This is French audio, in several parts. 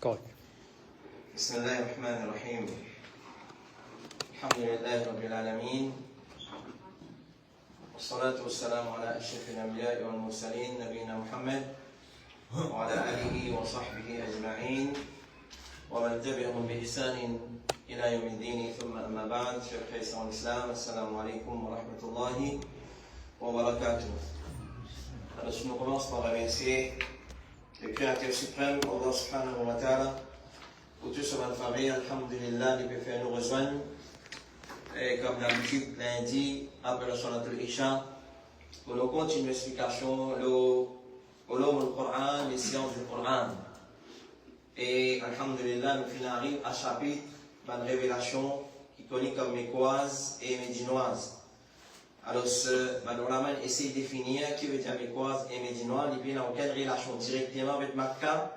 قول. بسم الله الرحمن الرحيم. الحمد لله رب العالمين، والصلاة والسلام على أشرف الأنبياء والمرسلين نبينا محمد وعلى آله وصحبه أجمعين ومن تبعهم بإحسان إلى يوم الدين. ثم أما بعد، شيخ فيصل الإسلام، السلام عليكم ورحمة الله وبركاته. Alors, je commence par remercier le Créateur suprême, Allah subhanahu wa ta'ala, pour tout son alphabet. Alhamdulillah, il peut faire nous rejoindre. Et comme d'habitude, lundi, après la Salat al-Isha, pour nous continuer l'explication, le Coran, les sciences du Coran. Et Alhamdulillah, nous finissons à chapitre, une révélation qui connaît comme mécoise et médinoise. Alors, ce Ulama essaie de définir qui veut dire mécoise et médinoise. Il n'y a aucune relation directement avec Makkah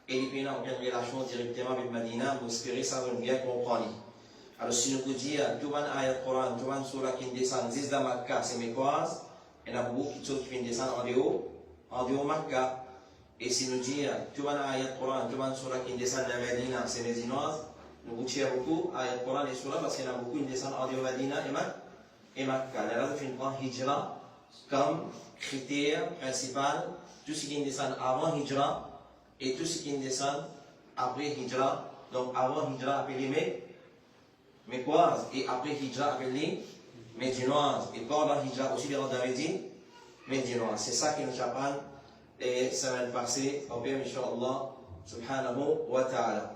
et il n'y a aucune relation directement avec Medina. Vous espérez ça, vous bien comprendre. Alors, si nous vous disons, tout le ayat Coran, tout le surah qui descend de Makkah, c'est mécoise, il y en a beaucoup qui descendent en dehors Makkah. Et si nous disons, tout le ayat Coran, tout le surah qui descend de Medina, c'est médinoise, nous vous tirons beaucoup ayat Coran et surah parce qu'il y en a beaucoup qui descendent en dehors Medina et Makkah. Les raisons qui prennent Hijra comme critère principal, tout ce qui descend avant Hijra et tout ce qui descend après Hijra. Donc avant Hijra appelé mécoise et après Hijra appelé médinoise. Et pendant Hijra aussi les rangs médinoise. C'est ça qui nous apprend et semaine passée, au Père Inch'Allah subhanahu wa ta'ala.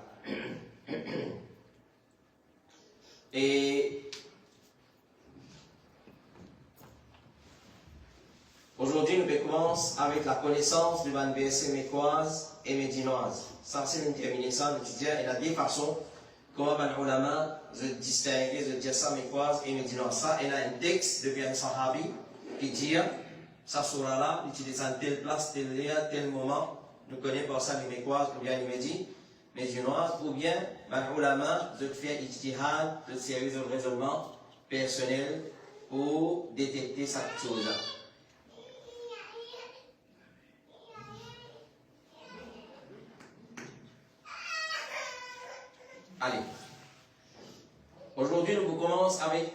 Et aujourd'hui, nous commençons avec la connaissance du ban BSC mécoise et médinoise. Ça, c'est une terminaison d'étudier. Il y a des façons comment les ulama se distinguer, de dire ça mécoise et médinoise. Ça, il y a un texte depuis un sahabi qui dit ça sera là, il utilise en telle place, tel lieu, tel moment. Nous connaissons par ça les mécoises ou bien les médinoises, ou bien les ulama de faire ijtihad, de service de raisonnement personnel pour détecter cette chose-là. Allez. Aujourd'hui, nous commençons avec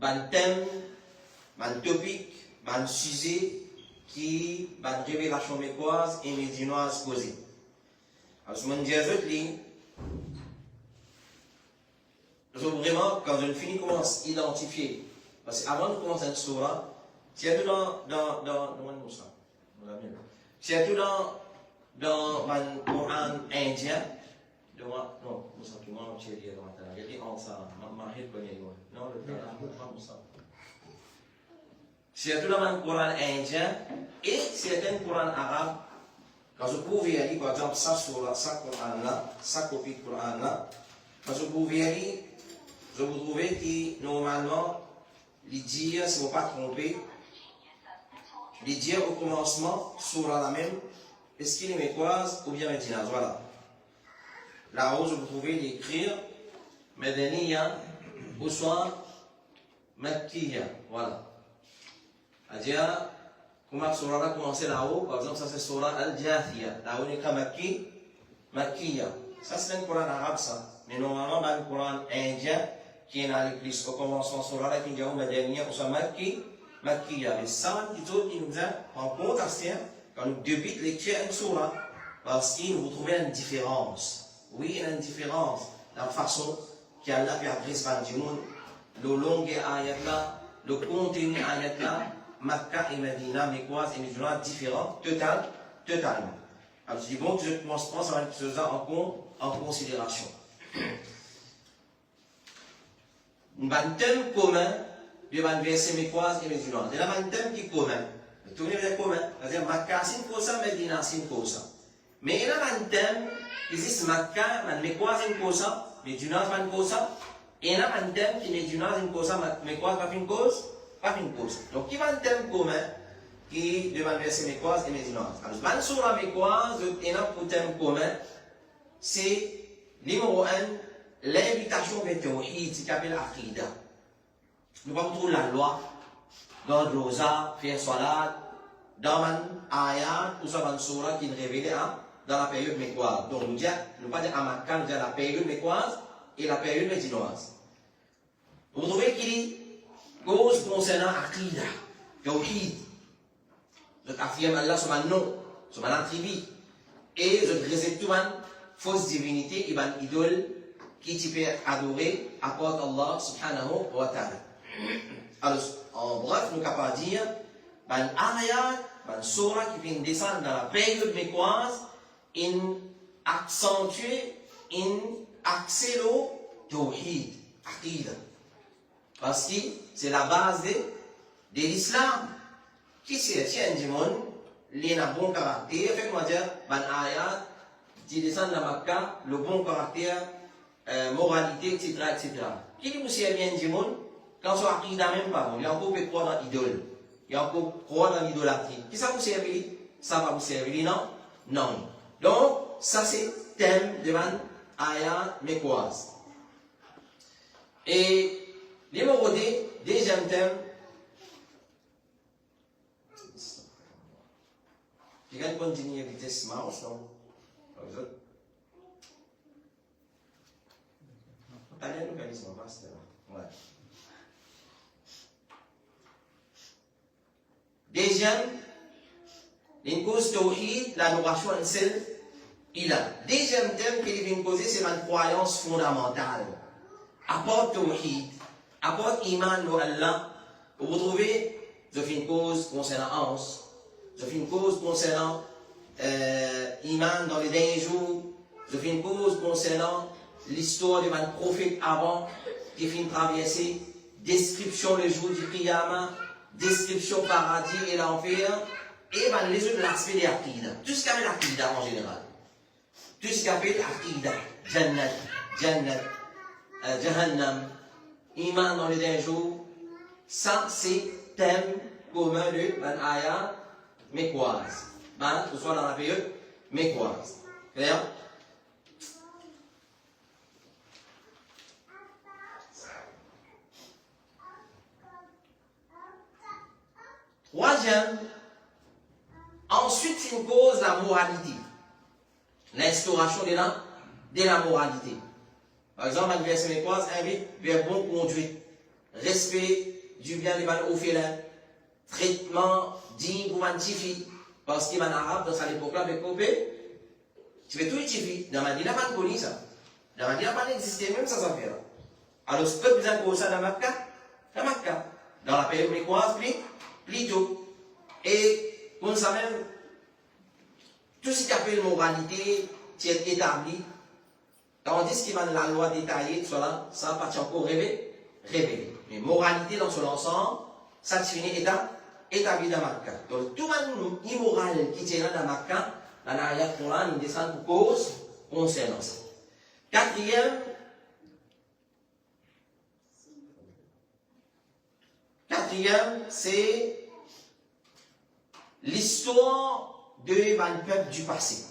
un thème, un topic, un sujet qui est une révélation mécoise et médinoise posée. Alors, je me dis vraiment, quand une fille commence à identifier, parce qu'avant de commencer une surah, c'est tout dans le Coran indien. Non, Moussa, tu m'as dit que tu as dit c'est tout dans le Coran indien et c'est un Coran arabe. Quand vous pouvez aller, par exemple, ça sur ça Coran-là, ça copie de Coran-là, quand vous pouvez aller, je vous trouvez que normalement, les dire, si vous ne vous pas trompez, les dire au commencement, sur la même, est-ce qu'il est mécoise ou bien médinoise? Voilà. Là-haut, je vous trouvez l'écrire Medaniya ou soit Makkiya. Voilà. C'est-à-dire, comment Surah a commencé là-haut, par exemple, ça c'est Surah Al-Jathiya. Là-haut, il y a Makkiya. Ça c'est un Coran arabe, ça. Mais normalement, il y a un Coran indien qui est dans l'église. Au commencement, Surah là, qui est Medaniya ou soit Makkiya. Mais ça, il nous a en compte quand nous débutons l'écrire une Surah. Parce qu'il vous trouvez une différence. Oui, il y a une différence dans la façon qu'Allah a adressé du monde, le long ayat là, le contenu ayat là, Makkah et Medina, mécoise et médinoise différents, totalement. Alors je dis bon, je commence pas, ça va être ça en considération. Un thème commun de un verset mécoise et médinoise. Il y a un thème qui est commun. Tout le monde est commun. C'est-à-dire Makkah c'est une cause, Medina c'est une cause. Mais il y a un thème qui existe Makkah, mécoise une cause, médinoise une cause, et il y a un thème qui est médinoise une cause, mécoise pas une cause, pas une cause. Donc il y a un thème commun qui demande verser mécoise et médinoise. Alors, sur la mécoise, il y a un thème commun, c'est numéro 1, l'invitation vers Tawhid, ce qu'on appelle l'Aqida. Nous allons trouver la loi, dans le rosa, faire salat, dans un ayat ou dans une surah qui est révélée dans la période mécoise. Donc, nous ne pas dire à Makkah, nous disons la période mécoise et la période médinoise. Vous trouvez qu'il y a cause concernant Aqidah, Tawhid. Je affirme Allah sur un nom, sur un attribut. Et je rejette tout une fausse divinité et une idole qui tu peux adorer à part Allah subhanahu wa ta'ala. Alors, en bref, nous sommes capables de dire, une ayat, une surah qui vient descendre dans la période mécoise, in accentue, in accélère Tawhid, Aqidah. Parce que c'est la base de l'islam. Qui c'est? Tiens, du monde, il a un bon caractère. Fait moi dire, une ayat, qui descend dans Makkah, le bon caractère, moralité, etc., etc. Qui dit aussi bien du monde, quand on Aqidah même pas, il y a encore peu croire dans l'idole. Il y a encore croire dans l'idolâtrie. Qui ça vous servir? Ça va vous servir, non? Non. Donc, ça c'est thème de man ayat mécoise. Et, numéro 2, deuxième thème. Je vais continuer à vitesse mouse, non? Allez, nous allons voir ça. Ouais. Deuxième, une cause tawhid, l'adoration en seul, il a. Deuxième thème qu'il vient poser, c'est une croyance fondamentale. Apport tawhid, apport iman au Allah. Vous trouvez, je fais une cause concernant Ans, je fais une cause concernant iman dans les derniers jours, je fais une cause concernant l'histoire de mon prophète avant, qui fait une traversée, description le jour du Qiyamah, description paradis et l'enfer, et ben, les autres l'aspect de l'Aqidah. Tout ce qu'appelle l'Aqidah en général. Tout ce qu'appelle l'Aqidah, Jannat, Jahannam, Iman dans les derniers jours, ça c'est thème commun de ben ayat mécoise. Ben, que ce soit dans la période mécoise. Clair? Troisième, ensuite une cause la moralité. L'instauration de la moralité. Par exemple, un verset mécoise invite vers bon conduite, respect du bien des mal au félin, traitement digne pour une filles. Parce qu'il y a un arabe dans cette époque-là, avec Copé, tu fais tout les filles. Dans ma vie, il n'y a pas de connu ça. Dans ma vie, il n'y a pas d'exister, même ça s'en fait. Alors, ce que vous avez posé ça dans Makkah, dans la période mécoise, plutôt. Et comme ça même, tout ce qui appelle moralité, qui est établi, tandis qu'il y a la loi détaillée, cela, ça va pas encore révélé. Mais moralité dans son ensemble, ça finit établi dans Makkah. Donc tout le monde immoral qui tient dans Makkah, dans l'ayat Coran, il descend pour cause concernant ça. Quatrième, c'est l'histoire de un peuple du passé.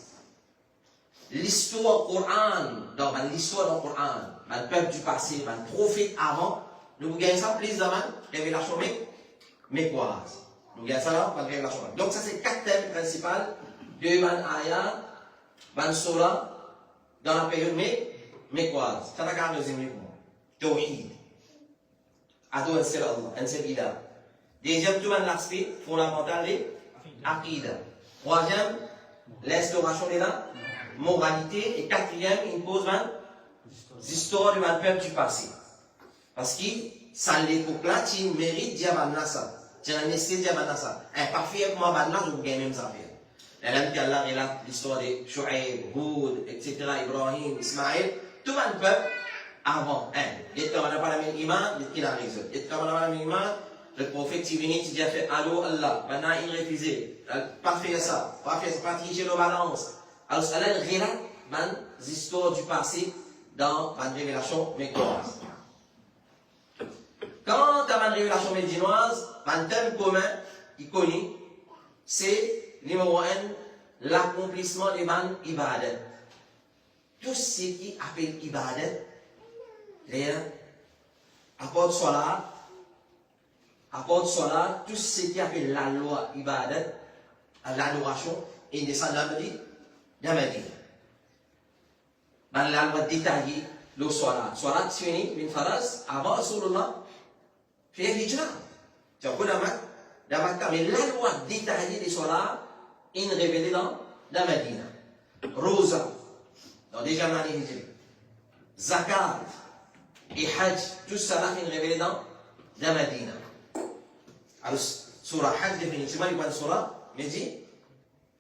L'histoire Coran, dans l'histoire du Coran, un peuple du passé, un prophète avant, nous gagnons ça plus dans la révélation mécoise. Nous gagnons ça là, la révélation. Donc ça c'est 4 thèmes principaux de man ayat, man surah, dans la période mécoise. Ça n'a qu'à résumer pour moi. Tawhid. Ado un seul Allah, un seul Ilah. Deuxième, tout l'aspect fondamental de l'Aqidah. Troisième, l'instauration de la moralité. Et quatrième, il pose l'histoire du peuple du passé. Parce que ça l'époque-là, tu mérites Diabana ça. Tu as laissé Diabana ça. Imparfait comme Diabana, je vous gagne même ça. La même qu'Allah relate l'histoire de Shu'aib, Hud, etc., Ibrahim, Ismaël, tout le peuple avant. Il était pas la même iman, il a raison. Il était pas la même iman, le prophète il venait, il a fait Allô Allah. Maintenant il refusait. Pas faire ça, pas tricher nos balances. Alors Allah relate les histoires du passé dans la révélation mécoise. Quant à la révélation médinoise, un thème commun, iconique, c'est numéro 1, l'accomplissement des man ibadat. Tout ce qui appelle ibadat, apporte salat, tout ce qui appelle la loi ibadat, l'adoration, et descend de Medina. Ben la loi détaillée, le Salat. Salat, c'est une phrase avant Rasulullah, fait Hijra. Tu vois, dans Makkah, mais la loi détaillée des Salat, est révélée dans la Medina. Rosa, dans déjà l'année Hijri. Zakat et Hajj, tout ça est révélé dans la Medina. Alors, Surah Hajj, définitivement, il y a une Surah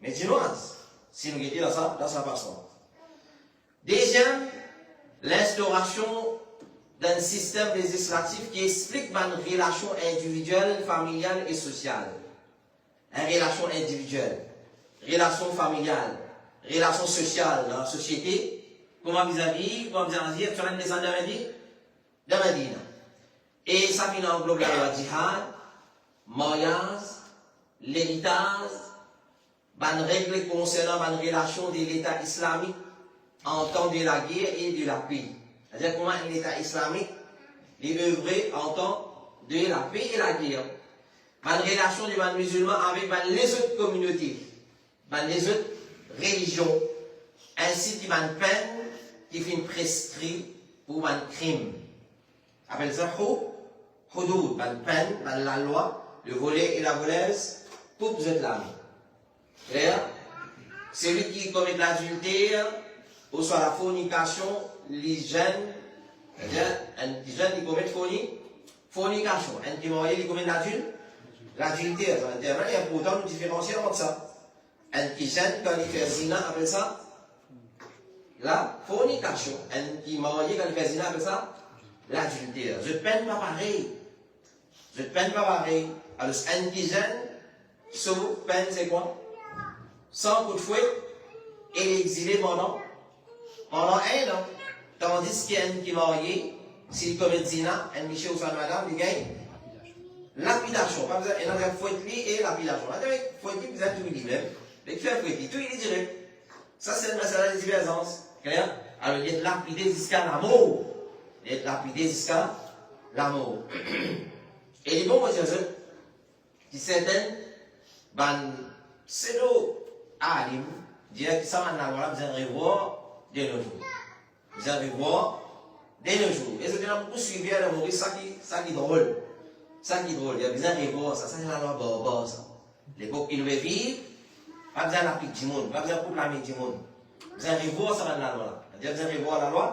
médinoise. Si nous étions dans sa façon. Deuxième, l'instauration d'un système législatif qui explique une relation individuelle, familiale et sociale. Une relation individuelle, relation familiale, relation sociale dans la société. Comment vis-à-vis, sur un des de Medina. Et ça finit englobe la loi djihad, mariage, l'héritage, une règle concernant une relation de l'État islamique en temps de la guerre et de la paix. C'est-à-dire comment l'État islamique est œuvré en temps de la paix et la guerre. Une relation des musulmans avec les autres communautés, les autres religions, ainsi qu'une peine qui fait prescrit pour un crime. Appelle ça Houdoud, une peine, la loi, le volet et la voleuse, pour vous êtes là. Clair? Celui qui commet l'adultère, ou soit la fornication, l'hygiène, c'est-à-dire, un jeune qui commet fornication, un qui est marié, il commet l'adultère. Il y a pourtant une différence entre ça. Un qui jeune, quand il fait zina, appelle ça la fornication. Un qui est marié, quand il fait zina, appelle ça l'adultère. Je ne peine pas pareil. Alors, un qui jeune, sauf peine, c'est quoi? Sans coup de fouet, et exilé pendant un an. Tandis qu'il y a un qui est marié, s'il commet zina, un Michel ou sa madame, il gagne lapidation. Pas besoin, il y a un fouet et lapidation. Avec fouet, vous avez tout dit même. Mais qui fait fouet, tout il est direct. Ça, c'est une message de divergence. Clair? Alors, il est lapidé jusqu'à la mort. Et les bons, moi, je dis, qui certaines, c'est nous, alim, dire que ça va avoir besoin de revoir de nos jours. Et c'est beaucoup suivi à la mourir, ça qui est drôle. Il y a besoin de revoir ça. Ça, c'est la loi barbar, ça. L'époque qui nous vivre, pas besoin d'appliquer du monde, pas besoin de proclamer du monde. Besoin de revoir ça dans la loi. Il y a besoin de revoir la loi.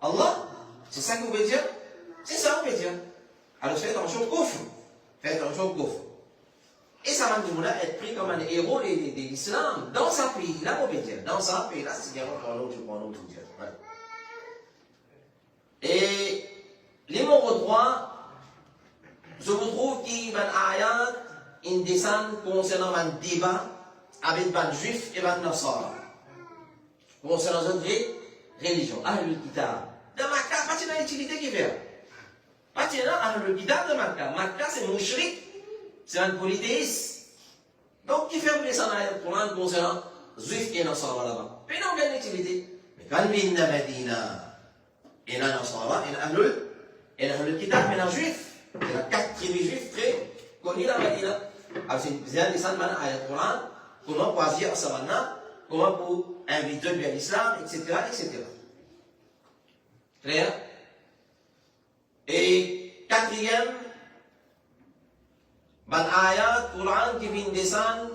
Allah, c'est ça que vous voulez dire? C'est ça que vous voulez dire. Alors faites attention au coffre. Et ça va nous être pris comme un héros de l'islam dans sa pays. Là, on peut dire. Dans sa pays, là, c'est bien pour nous, tout dire. Et les mots au droit, je vous trouve qu'il y a un ayat, une descente concernant un débat avec les juifs et les nasara. Concernant une religion. Ahlul Kitab. Dans Makkah, pas de l'utilité qui fait. Pas de Ahlul Kitab de Makkah. Makkah, c'est mouchrik. C'est un polythéiste. Donc, qui fait un descendre pour un concernant juifs et nasara là-bas. Mais non, quelle utilité. Mais quand il y a Medina, il y a nasara, il y a Ahlul Kitab, il y a juifs. Il y a 4 tribus juifs très connus dans Medina. Alors, c'est bien descendre maintenant à Coran, comment pour agir à Savannah, comment pour inviter vers l'islam, etc. Clair? Et quatrième, ayat Coran qui vient descendre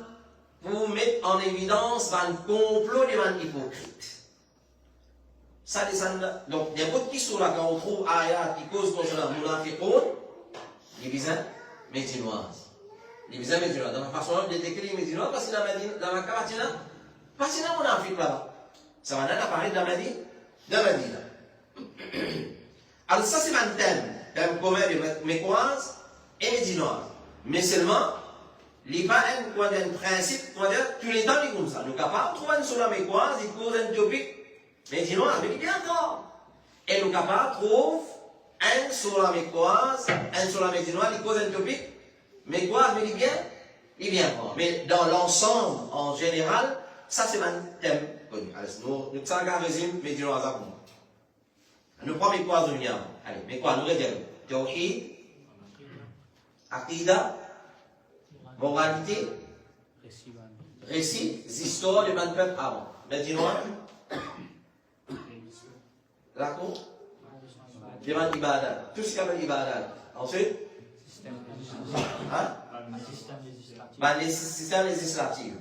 pour mettre en évidence un complot des hypocrites. Ça descend là. Donc, n'importe qui sur là, quand on trouve ayat qui cause concernant Munafiqoun, les visins médinoises. Dans la façon de décrire les médinoises, parce que dans la Kabatina, parce que dans Munafiq là-bas. Ça va nous parler de la Medina. Alors, ça, c'est un thème commun de mécoises et médinoises. Mais seulement, il n'y a pas un principe, tous les temps, il est comme ça. Nous sommes capables de trouver une sur la mécoise, il cause un topic médinois, mais il est bien encore. Et nous sommes capables de trouver un sur la mécoise, un sur la médinoise, il cause un topic mécoise, mais il est bien encore. Mais dans l'ensemble, en général, ça, c'est un thème connu. Alors, nous sommes un résumé médinoise à vous. Nous prenons mécoise de l'union. Allez, mécoise, nous regardons. Tawhid, Aqida, moralité, récit, histoires de peuple avant. médinois. D'accord? Dewan ibadat. Tout ce qu'il y a ibadat. Ensuite? Hein? Les systèmes législatifs.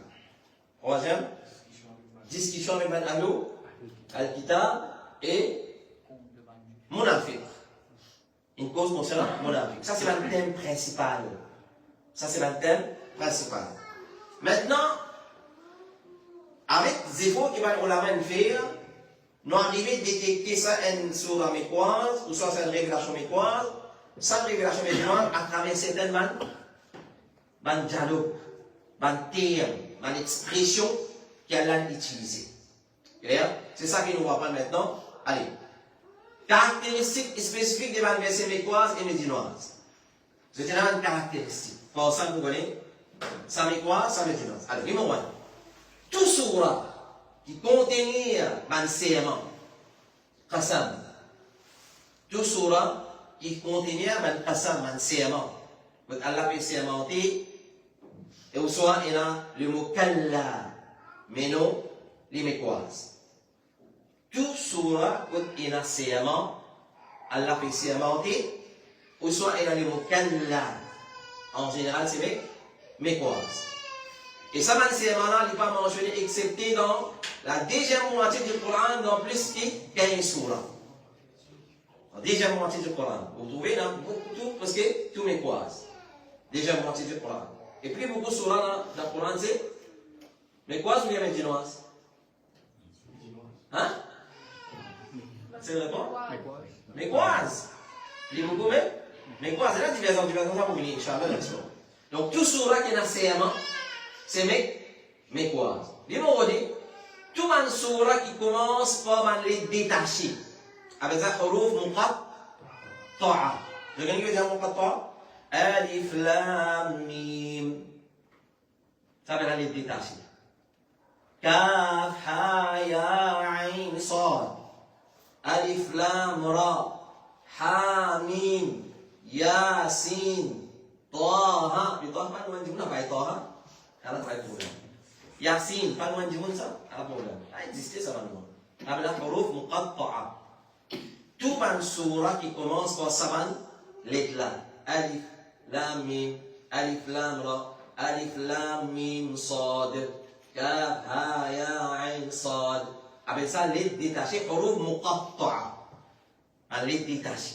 Troisième? Discussion avec Ben Alou, Al-Kitab et Munafiq. Une cause concernant Munafiq. Ça, c'est le thème principal. Ça, c'est le thème principal. Maintenant, avec Zéro qui va nous faire, nous arrivons à détecter ça une sourate mécoise, ou soit c'est une révélation mécoise, sans révélation mécoise, à travers certaines dialogues, termes, expressions qu'elle a utilisées. C'est ça que nous va prendre maintenant. Allez. Caractéristiques spécifiques des versets mécoises et médinoises. C'est une caractéristique. Pour ça, vous connaissez, ça mécoise, ça médinoise. Allez, numéro 1. Tout sourate qui contenait un serment, qasam. Tout sourate qui contenait un qasam, un serment. Allah peut sermenter, et au soit il y a le mot kalla, mais non les mécoises. Tout sourate qui a un serment, Allah peut sermenter, ou soit il y a le mot kalla. En général, c'est mécoise. Et ça, serment-là, il n'est pas mentionné excepté dans la deuxième moitié du Coran, dans plus que 15 sourates. La deuxième moitié du Coran. Vous trouvez dans tout, parce que tout mécoise. Deuxième moitié du Coran. Et puis beaucoup de sourates dans le Coran, c'est mécoise ou bien médinoise? Hein? C'est le réponse? Mécoise. Il y a beaucoup de mécoise. Et là, diversion, ça vous venez, Inch'Allah. Donc, tout sourate qui a un serment, c'est mécoise. Dis-moi, tout un sourate qui commence par les détacher. Avec ça, huruf muqatta'a. Je gagne que dire muqatta'a? Alif, lam, mim. Ça veut dire les détacher. Kaf, ha, ya, ain, sad. Alif, lam, ra. Ha, mim. Ya, sin. Taha. Di Taha, pas loin du monde, pas Taha. Alors, pas de problème. Yasin, pas loin du monde, ça? Pas de problème. Ça existe, ça maintenant. Avec la huruf muqatta'a. Tout un sourate qui commence par saban, l'éclat. Alif, lam, mim, alif, lam, ra, alif, lam, mim, sad, kaf, ha, ya, ain, sad. Avec ça, les détachés, huruf muqatta'a. Un les détaché.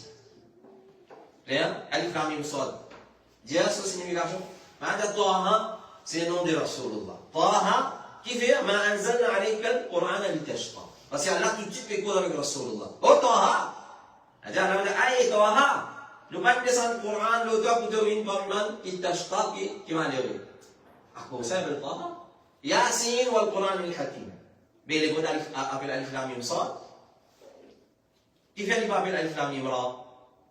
Clair? Alif, lam, mim, sad. Dire sa signification. Ma'ada Taha, c'est le nom de Rasulullah. Taha, qui fait ma anzalna alayka al-Qur'ana litashqa. Parce qu'Allah tout de suite fait quoi avec Rasulullah? Oh Taha! C'est-à-dire, on a dit, aïe Taha! Nous pas descendre le Coran, l'auteur pour deviner par man, qui tashqa, qui m'a l'air. À quoi ça veut Taha? Yasin ou al-Qur'an al-Hakim. Mais les mots appellent Alif Lam Mim Sad. Qui fait les appelle Alif Lam Mim Ra?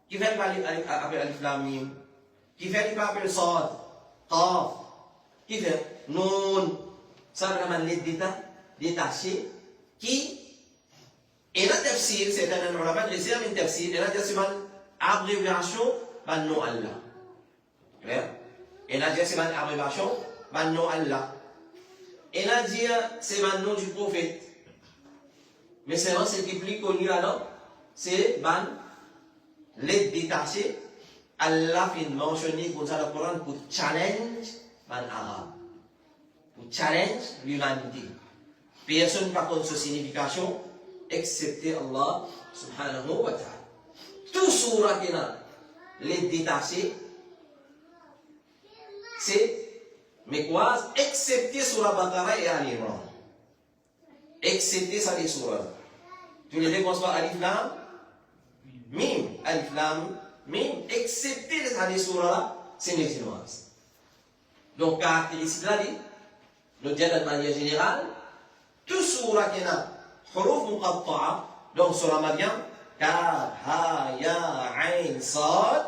Qui fait les appelle Alif Lam Mim? Qui fait les appelle Sad? Qaf? Qui fait Noun? Ça vraiment les détachés qui et la tafsir, c'est un ulama de l'islam, une tafsir, et la tafsir, c'est une abréviation, ben nom Allah. Clair? Et la c'est une abréviation, ben nom Allah. Et la c'est un nom du prophète. Mais c'est ce qui est plus connu alors, c'est ben les détachés. Allah fait mentionner comme ça le Coran pour challenge ben arabe. Pour challenge l'humanité. Personne par contre sa signification, excepté Allah subhanahu wa ta'ala. Tout sourate qui a les détachés, c'est mécoise, excepté Surah Baqarah et Ali Imran. Excepté ça les sourates. Tous les deux commencent par Alif Lam Mim. Alif Lam Mim, excepté les sourates, c'est médinoise. Donc, caractéristique là, nous disons de manière générale, tout sourate qui a huruf muqatta'a, donc surah Maryam, Kaf, Ha, Ya, Ain, Sad,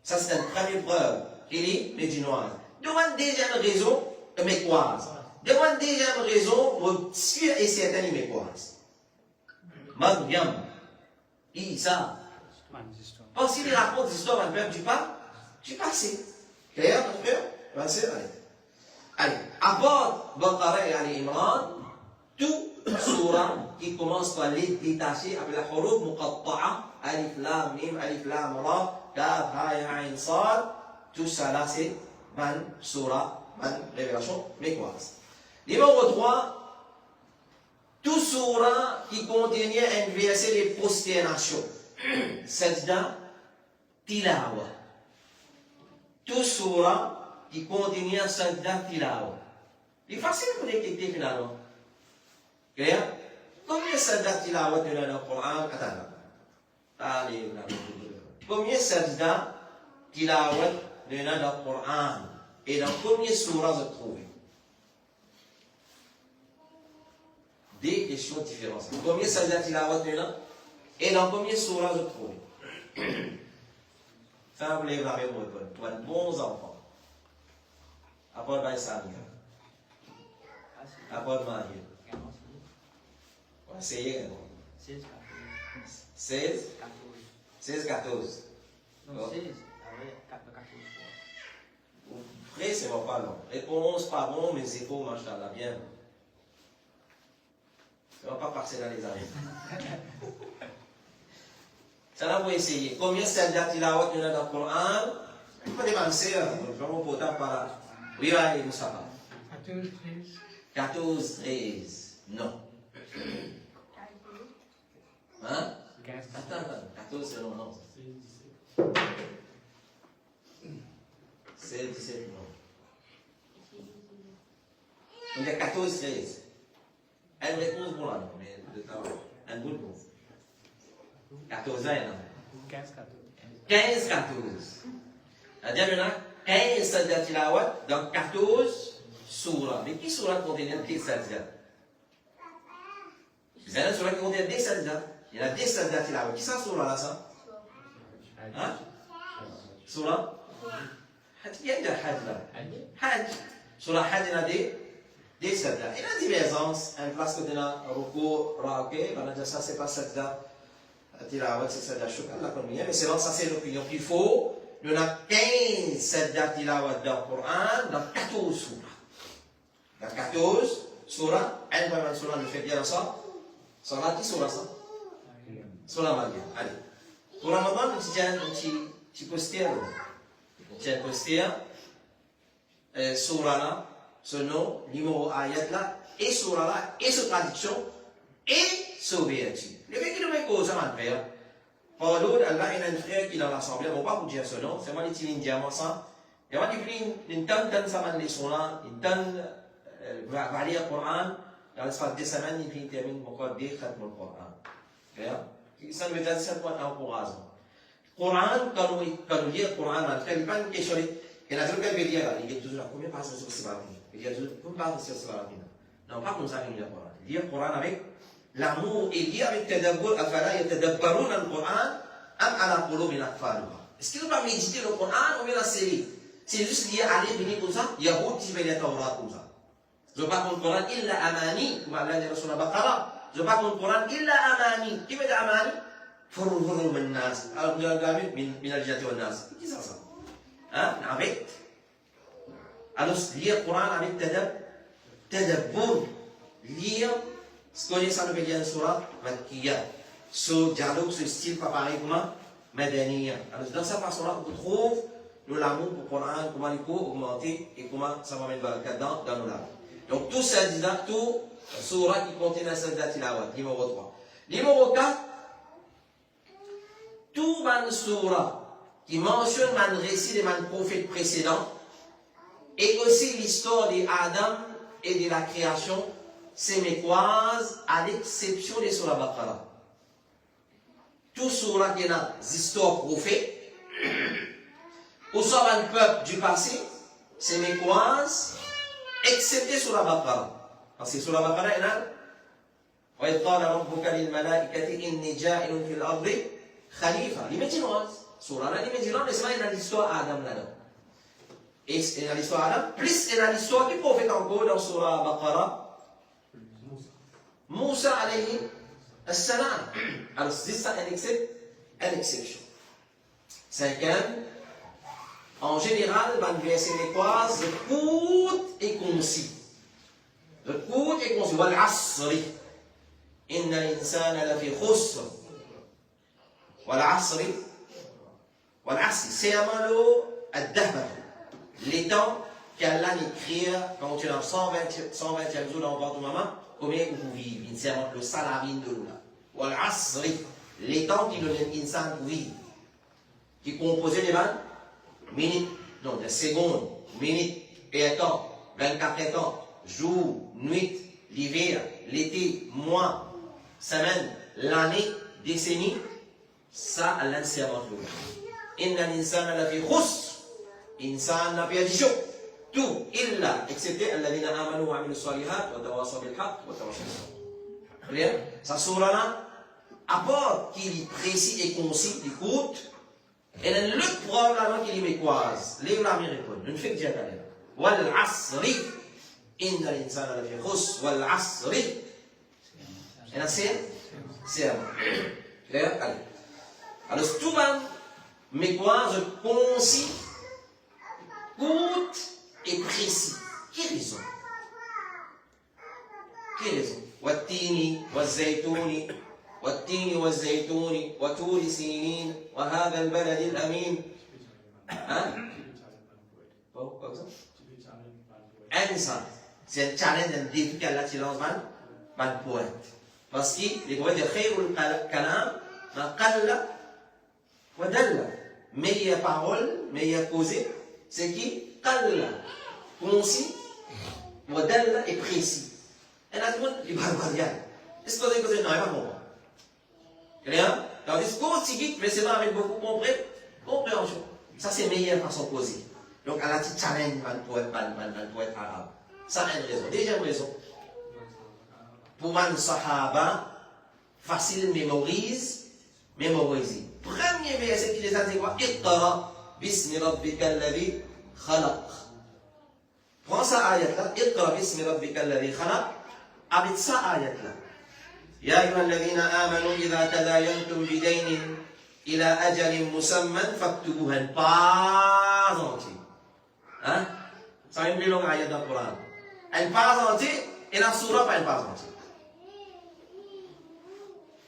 ça c'est une première preuve qu'il est médinoise. Devant une deuxième raison, mécoise. Devant une deuxième raison, pour sûr et certain, mécoise. Maryam, Isa. Parce qu'il raconte l'histoire d'un peuple du passé. Clair, mon frère? Passé, allez. Allez, à part Baqarah et Ali Imran, tout surah qui commence par les détachés avec la huruf muqatta'a, alif lam mim, alif lam ra, kaf ha ya ain sad, tout ça là c'est man surah, man révélation mécoise. Numéro 3, tout surah qui contenait un verset de prosternation, sajda tilawa. Tout surah qui contenait un sajda tilawa. C'est facile pour détecter finalement. Clair? Combien de sajda tilawa tu as dans le Coran? Allez, combien de sajda tilawa tu as dans le Coran? Et dans combien de surah vous trouvez? Des questions différentes. Combien de sajda tilawa tu as? Et dans combien de surah vous trouvez? Ça, vous lèvez la même réponse. Toi, de bons enfants. Après, ben, ça vient. Après, marié. Essayez. 16, 14. Non, 16. Après, c'est pas long. Réponse pas bon, mais c'est beau, machallah, bien. Ça va pas passer dans les années. Ça là, vous essayez. Combien de sajda tilawat il y a dans le Coran? Je ne peux pas demander, vraiment potable par là. Oui, oui, Moussa. 14, 13. 14, 13. Non. Hein? Attends, 14, c'est non, non. 16, 17, non. Donc il y a 14, 13. Elle réponse pour là, mais de travail. Un bout de bon. 14 ans, non. 15, 14. 15, 14. C'est-à-dire, il y en a 15 sajda tilawat dans 14 surahs. Mais qui surah contient des sajda? Il y a une surah qui contient des sajda. Il y a des sajda tilawat. Qui ça surah là, ça? Hein? Surah? Il y a des hajj là. Hajj. Surah hajj, il y a des sajda. Il y a divergence. Un place que tu as ruku, ra'oké, on a dit ça, c'est pas sajda. Tilawat, c'est sajda shukr, la première. Mais c'est vrai, ça c'est l'opinion qu'il faut. Il y en a 15 sajda tilawat dans le Coran, dans 14 surahs. Dans 14 surahs, elle va même surah, nous fait bien ça. Surah qui surah ça? Surah Maryam. Allez. Pour Ramadan, nous tiens un petit poster. Nous tiens un poster. Surah là, ce nom, numéro ayat là, et surah là, et ce traduction, et ce vertu. Les mecs qui nous mettent cause à ma frère. Paulo, Allah, il y a un frère qui est dans l'assemblée, on ne va pas vous dire ce nom, c'est moi qui utilise diamant ça. Et moi, il tente ça man les là, il tente va lire le Coran, dans l'espace de 2 semaines, il termine mon corps de mon Coran. Ça nous dit ça pour encourageant. Coran, quand nous lisons le Coran, il n'y a pas une question. Il y a toujours quelqu'un qui dit, il y a toujours combien de pages sur ce Coran? Il y a toujours combien de pages sur ce Coran? Non, pas comme ça qu'il lit le Coran. Lire le Coran avec l'amour et lire avec tadabbur, afala yatadabbarun al-Qur'an am ala qulubin aqfaluha. Est-ce qu'ils n'ont pas médité le Coran ou bien la série? C'est juste lire, aller, venir comme ça, Yahoud, qui va lire Tawrat comme ça. Je ne veux pas qu'on le Coran illa amani, comme Allah dit sur la Baqarah. Je ne veux pas qu'on le Coran illa amani. Qui veut dire amani? Furru min nas. Alors, vous avez min al-jati wa nas. Qui c'est ça? Hein? Avec. Alors, lire le Coran avec tadabbur. Lire. Ce qu'on ça nous veut dire surah Makkiya. Ce dialogue, ce style, pas pareil comment Madaniya. Alors, dans cette façon-là, on trouve l'amour pour le Coran, comment il faut augmenter et comment ça va mettre dans nos langues. Donc, tout ça, tout surah qui contient un sajda tilawat, numéro 3. Numéro 4, tout man surah qui mentionne man récit de man prophète précédent et aussi l'histoire d'Adam et de la création sémécoise, à l'exception des surah Baqarah. Tout surah qui a des histoires prophètes, ou soit un peuple du passé, sémécoise, excepté surah Baqarah. Parce que surah Baqarah, il y a وَإِذْ قَالَ رَبُّكَ لِلْمَلَائِكَةِ إِنِّي جَاعِلٌ فِي الْأَرْضِ خَلِيفَةً. L'imaginoise. Surah là, l'imaginoise, c'est il y a l'histoire Adam là-dedans. Et il y a l'histoire Adam, plus il y a l'histoire du prophète encore dans surah Baqarah. Moussa alayhi as-salam. Alors, c'est ça une exception. Cinquième, en général, dans le verset mécoise, court et concis. Écoute et conçu. Wal asri. Inna l'insana lafi khusr. Wal asri. Wal asri. C'est un malo ad-dahba. Les temps qu'Allah écrit quand tu es dans 120e jour dans votre maman, combien vous vivez? Il s'invente le salarié de l'eau. Wal asri. Les temps qui donnent l'insan pour vivre. Qui est composé des minutes, non, des secondes, minutes et temps, 24 temps, jour, nuit, l'hiver, l'été, mois, semaine, l'année, décennie, ça, Allah s'est inventé. Inna l'insana lafi khusr. Insan n'a pas addition. Tout, illa, excepté alladhina amanu wa amilu salihat wa tawasaw bil haqq wa tawasaw bis sabr. Clair? Ça surah là, apport qu'il est précis et concis, écoute, et le problème qu'il met quoi? Les ulama répondent. Une fait que j'ai appelé. Wal asri. Inna l'insana lafi khusr. Wal asri. Et là, c'est un. Clair? Allez. Alors, tout le monde met quoi? Je concis, court et précis. Quelle raison? Quelle raison? Wattini, wazzaytuni. والتين والزيتون وطور سينين وهذا البلد الأمين. Hein? Insan. C'est un challenge, un défi qu'Allah te lance mal poète. Parce que les poètes de Khayrul Kalam, ma qalla wa dalla. Meilleure parole, meilleure causée, c'est qui? Qalla. Concis, wa dalla et précis. Et là, tout le monde, il va le dire. Est-ce que vous avez causé? Non, il va comprendre. Rien. Alors, discours psychique, mais c'est vrai avec beaucoup de compréhension. Ça, c'est meilleure façon de poser. Donc, à la petite challenge, man poète arabe. Ça, c'est une raison. Deuxième raison. Pour man sahaba, facile mémoriser. Premier verset qui les a dit quoi? Iqra bismi rabbika alladhi khalaq. Prends ça ayat là. Iqra bismi rabbika alladhi khalaq. Avec ça ayat là. يا أيها الذين آمنوا إذا تداينتم بدين إلى أجل مسمى فاكتبوها. Pas entier. Hein? Ça une plus longue ayat dans le Coran. Elle pas entier et dans la surah pas une pas entier.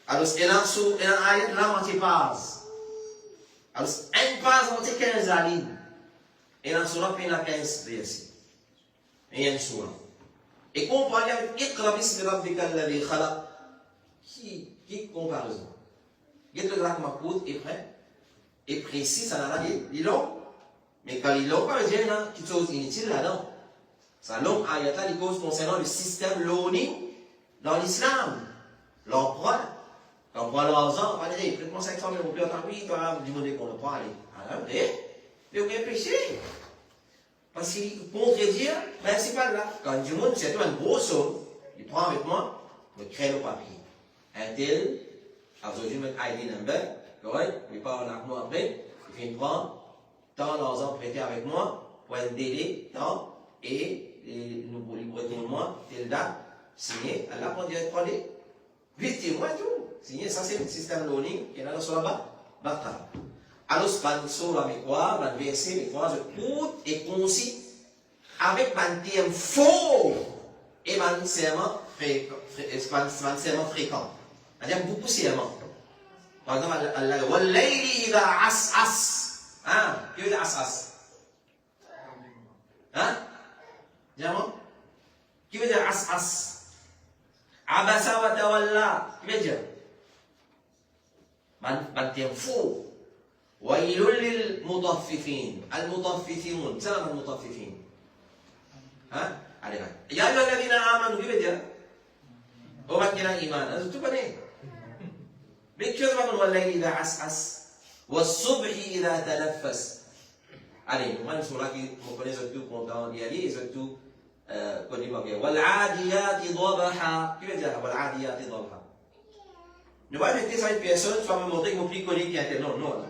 Alors, et dans ayat là entier pas. Alors, une pas entier 15 lignes. Et dans la surah il y a 15 versets. Et il y a une surah. Et comparé avec Iqra bismi rabbika alladhi khalaq. Qui comparaison? Il y a le graphe Makoud est prêt et précis, ça n'a rien dit long. Mais quand il long, pas dire là, quelque chose inutile là-dedans. Ça long ayata les causes concernant le système learning dans l'islam. L'emploi l'argent, on va dire, prête-moi 500 000 roupies, oui, tu vas me demander qu'on le prend, allez. Alors, mais aucun péché. Parce qu'il contredire, ben c'est pas là. Quand du monde, c'est une grosse somme, il prend avec moi, il me crée le papier. Un tel, alors je mets ID number, correct, il part en avec moi après, il fait prendre, tant l'argent prêté avec moi, pour un délai, tant, et nous libérons de moi, telle date, signé, Allah prend direct 3D, 8 mois tout, signé, ça c'est le système learning, et là, sur la bas, alors, sur avec quoi, le verset, les phrases courtes et concis, avec un terme faux, et un serment fréquent. C'est-à-dire beaucoup serment. Par exemple, Allah, Wallayli idha as. Hein? Qui veut dire as? Hein? Dis-moi. Qui veut dire as? Abasa wa tawalla. Qui veut dire? Man terme faux. Wailul lil mutaffifin. Al-mutaffifin. C'est la mutaffifin. Hein? Allez, ya ayyuha alladhina amanu. Qui veut dire? Oh, ma kira iman. C'est tout pareil. Mais que va والليل إذا عسعس والصبح إذا تنفس. Allez, moi, je suis là qui me connais surtout content d'y aller, surtout connais-moi bien. والعاديات ضبحا. Qui veut dire والعاديات ضبحا? Ne pas mettre ça une personne, tu vas me montrer que mon plus connu qui est non, là.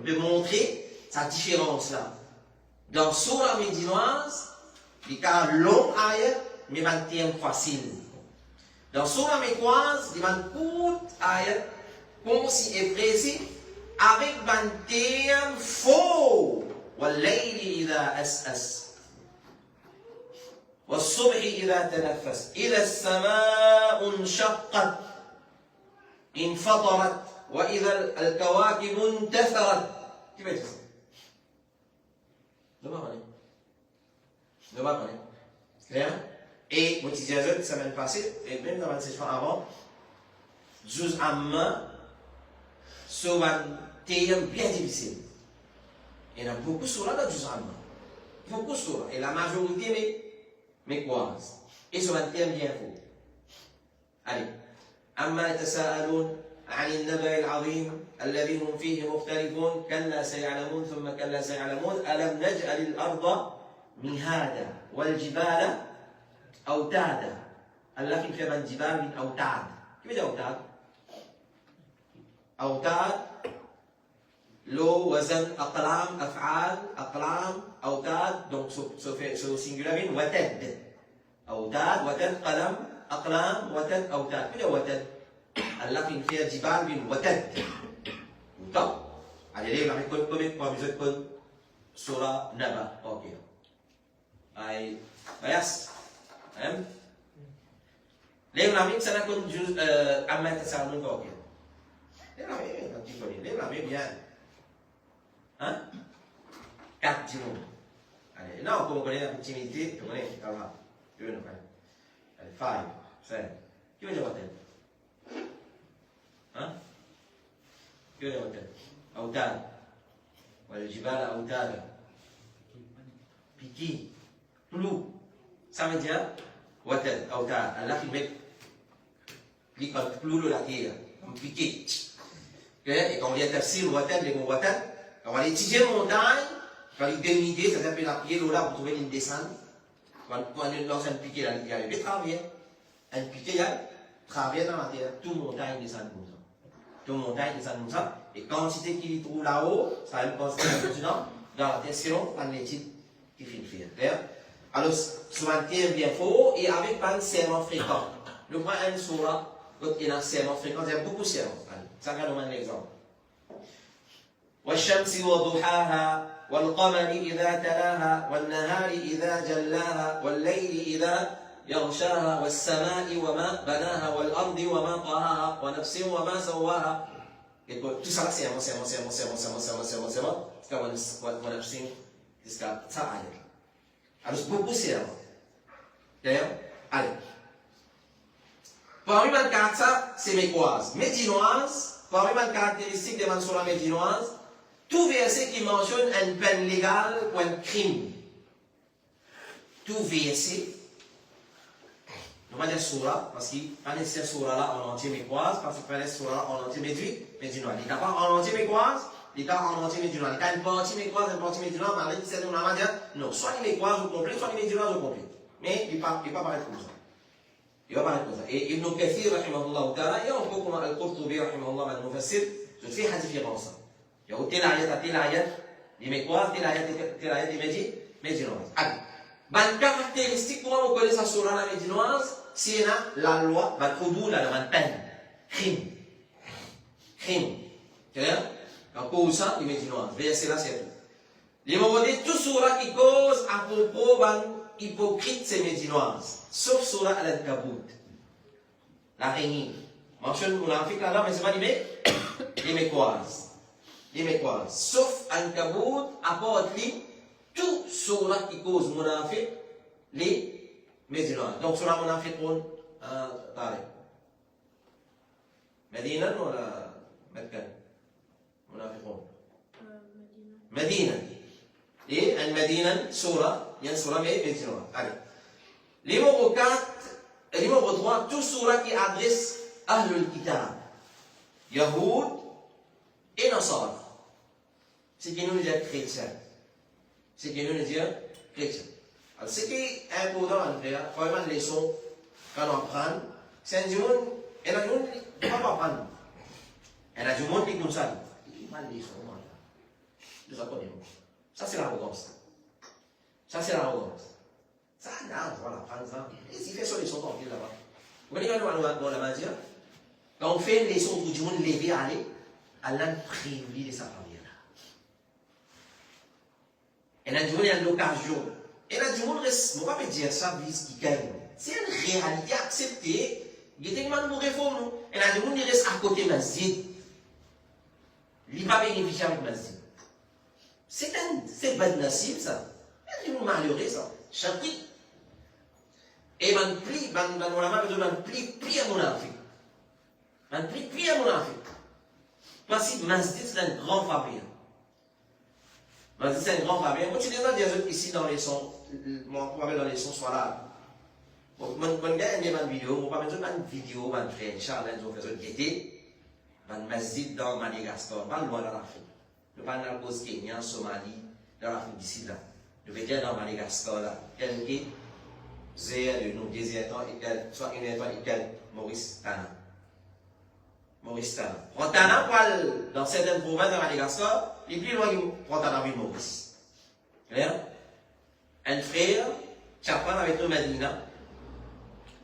Je vais montrer sa différence là. Dans Surah médinoise, il y a un long ayat, mais un terme facile. Dans Surah mécoise, il y a un court ayat, concis et précis, avec un terme faux. Wallayli idha as'as. والصبح إذا تنفس إذا السماء انشقت انفطرت وإذا الكواكب انتثرت. كيف يتصل؟ Ne pas connaître. Clair? Et l'utilisateur, ça m'a passé, et même dans la session avant, juz amma, c'est un thème bien difficile. Il y en a beaucoup sur la juz amma. Beaucoup sur et la majorité, mais quoi? Et c'est un thème bien faux. Allez. أما يتساءلون عن النبأ العظيم الذي هم فيه مختلفون كلا سيعلمون ثم كلا سيعلمون ألم نجعل الأرض مهادا والجبال أوتادا. الله في كلمة الجبال من أوتاد. كيف يجي أوتاد؟ أوتاد لو وزن أقلام أفعال أقلام أوتاد donc سو singular من وتد أوتاد وتد قلم أقلام وتد أوتاد. كيف يجي وتد؟ الله في كلمة جبال من وتد. طب على ليه راح يكون كل سورة نبأ أوكي. أي بياس فهم؟ ليه نعمل سنكون جزء أما تسألون كوكي؟ ليه نعمل كذي؟ ليه نعمل بيان؟ ها؟ كاتجنون. أنا ناو كم كنا بتشيميتي كم كنا كلها يوين كنا. 5 7 كيف جواتين؟ ها؟ كيف جواتين؟ أوتاد والجبال أوتادا. بيكي Plou, ça veut dire water, autar. Allah qui met le plou de la terre, comme piqué. Et quand on vient tafsir water, les mots water, quand on va étudier une montagne, quand il dénudé, ça s'appelle la pied, là, vous trouvez une descente. Quand on lance un piqué, il y a le travers. Un piqué, il y a travers dans la terre. Toute montagne descend comme ça. Toute montagne descend comme ça. Et quantité qu'il trouve là-haut, ça va me considérer dans la terre, sinon, on l'étude qui fait le faire. Alors, sur un thème bien faux et avec pas un serment fréquent. Le point un surah, quand il y a un serment fréquent, il y a beaucoup de serments. Ça regarde un exemple. والشمس وضحاها والقمر إذا تلاها والنهار إذا جلاها والليل إذا يغشاها والسماء وما بناها والأرض وما طهاها ونفس وما سواها. Et tout ça, c'est un serment. Jusqu'à ça, alors, beaucoup c'est d'ailleurs, allez. Parmi les caractères, c'est mécoise. Médinoise, parmi les caractéristiques des Mansoura médinoise, tout verset qui mentionne une peine légale ou un crime. Tout verset, on va dire Soura, parce qu'il n'y a pas nécessaire Soura là en entier mécoise, parce qu'il n'y a pas Soura en entier médinoise. Il n'y a pas en entier mécoise. L'État en entier médinois. L'État une partie mécoise, une partie médinoise, mais avec cette on va dire non, soit les mécoises au complet, soit les médinoises au complet. Mais il ne va pas paraître comme ça. Il va paraître comme ça. Et Ibn Kathir, rahimahullah ta'ala, et encore comme Al-Qurtubi, rahimahullah, le Mufassir, je fais la différence. Il y a tel ayat, les mécoises, tel ayat, les médinoises. Allez. Une caractéristique pour nous connaître ça sur la médinoise, c'est la loi, la koudou, la peine. Crime. Clair? En cause ça, les médinoises. Verset là, c'est tout. Les mots dit tout surah qui cause à propos d'un hypocrite, c'est médinoise. Sauf surah al-Ankabut. L'araignée. Mentionne Mounafik là, mais c'est pas les mécoises. Sauf Ankabut, apporte tout surah qui cause Mounafik, les médinoises. Donc surah Mounafik, on parle. Medina ou Mecca? منافقون مدينة إيه المدينة سورة يعني سورة médinoise. Allez. Numéro 4, numéro 3, toute sourate qui adresse Ahlul Kitab, Yahoud et Nasara. C'est qui nous dit chrétien. Alors, ce qui est important à faire, vraiment les leçons quand on apprend, c'est un monde, et un monde qui ne va pas apprendre. Et un monde qui nous salit. Ça, c'est l'arrogance. Ça, non, voilà, prendre ça. Et s'il fait ça, les leçons tranquilles là-bas. Vous voyez, quand la magie, quand on fait une leçon pour du monde lever à aller, Allah prive de sa famille. Et là, il y a l'occasion Et là, du monde reste, on va pas dire ça, vis qui gagne. C'est une réalité acceptée. Il y a des gens qui réforment. Et là, du monde reste à côté de masjid. Il ne va pas bénéficier avec masjid. C'est pas nassib, ça. Il y a des gens malheureux, ça. Chapri. Et man pli, man pli à mon affaire. Man pli à mon affaire. Parce que masjid, c'est un grand faveur. Masjid, c'est un grand faveur. Moi, tu dis des autres ici dans les sons. Moi, on va dans les sons, soit là. Bon, mon gars, il y a une vidéo. On va mettre une vidéo, on fait Inch'Allah, on fait une gaieté. Un masjid dans Madagascar, pas loin de l'Afrique. Nous parlons de la cause Kenya, Somalie, dans l'Afrique d'ici là. Nous venons dans Madagascar là. Quelqu'un, de nous, des ans, soit une étoile, Maurice Tana. Maurice Tana. Prends Tana, dans certaines provinces de Madagascar, les plus loin, prends Tana avec Maurice. Clair? Un frère, Chapan avec nous, Medina,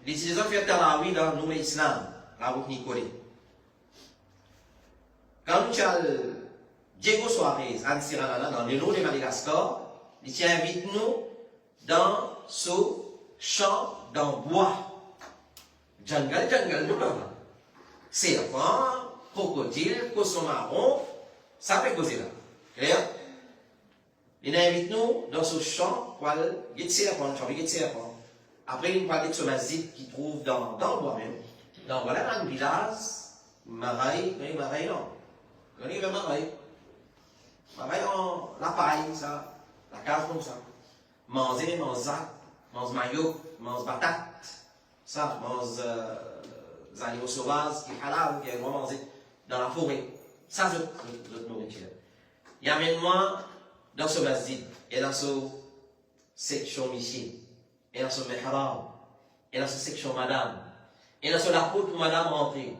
les utilisateurs font Tarawi dans le Islam, la route Nicolé. Quand nous avons Diego Suarez, Anne Siranana, dans les lots de Madagascar, il invite nous dans ce champ dans bois. Jungle, nous là. Serpent, crocodile, poisson marron, ça fait causer là. Clair? Il invite nous dans ce champ, il y a des serpents, Après, il parle de ce masjid qui trouve dans le bois même. Donc voilà, dans le village, Maraï, non. On est vraiment Maraï, la paille, ça, la cave comme ça. Manger, mange maillot, mange patate, ça, mange des animaux sauvages qui halal, qui est vraiment mangé dans la forêt. Ça, c'est notre nourriture. Il y a maintenant, dans ce masjid, et dans ce section Michel, et dans ce mihrab, et dans ce section madame, et dans ce la porte pour madame rentrer,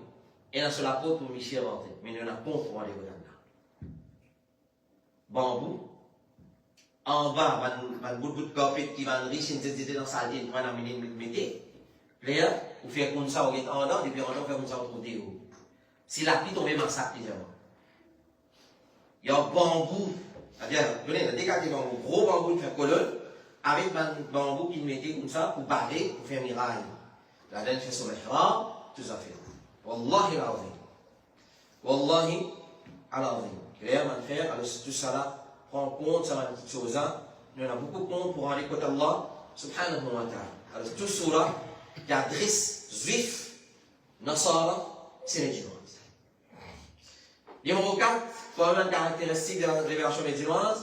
et dans ce la porte pour Michel rentrer. Mais il y en a pas pour aller au là. Bambou, en bas, un bout de carpet qui va riche, une petite dans sa ligne, pour amener le métier. Là, vous faites comme ça, vous êtes en dehors, et puis on fait comme ça, vous trouvez où. Si la pluie tombe, dans ça, légèrement. Il y a un bambou, c'est-à-dire, vous voyez, dès qu'il y a un gros bambou qui fait colonne, avec un bambou qui mettait comme ça, pour barrer, pour faire miraille. La laine fait son mihrab, tout ça fait. Wallahi al-azim. Wallahi al-azim. Claire, mon frère, alors tout ça là, prends compte, ça va une petite chose, hein. Nous avons beaucoup de compte pour aller côté Allah, subhanahu wa ta'ala. Alors tout ça qui adresse juif, nasara, c'est musulmans. Numéro 4, comme une caractéristique de la révélation musulmane,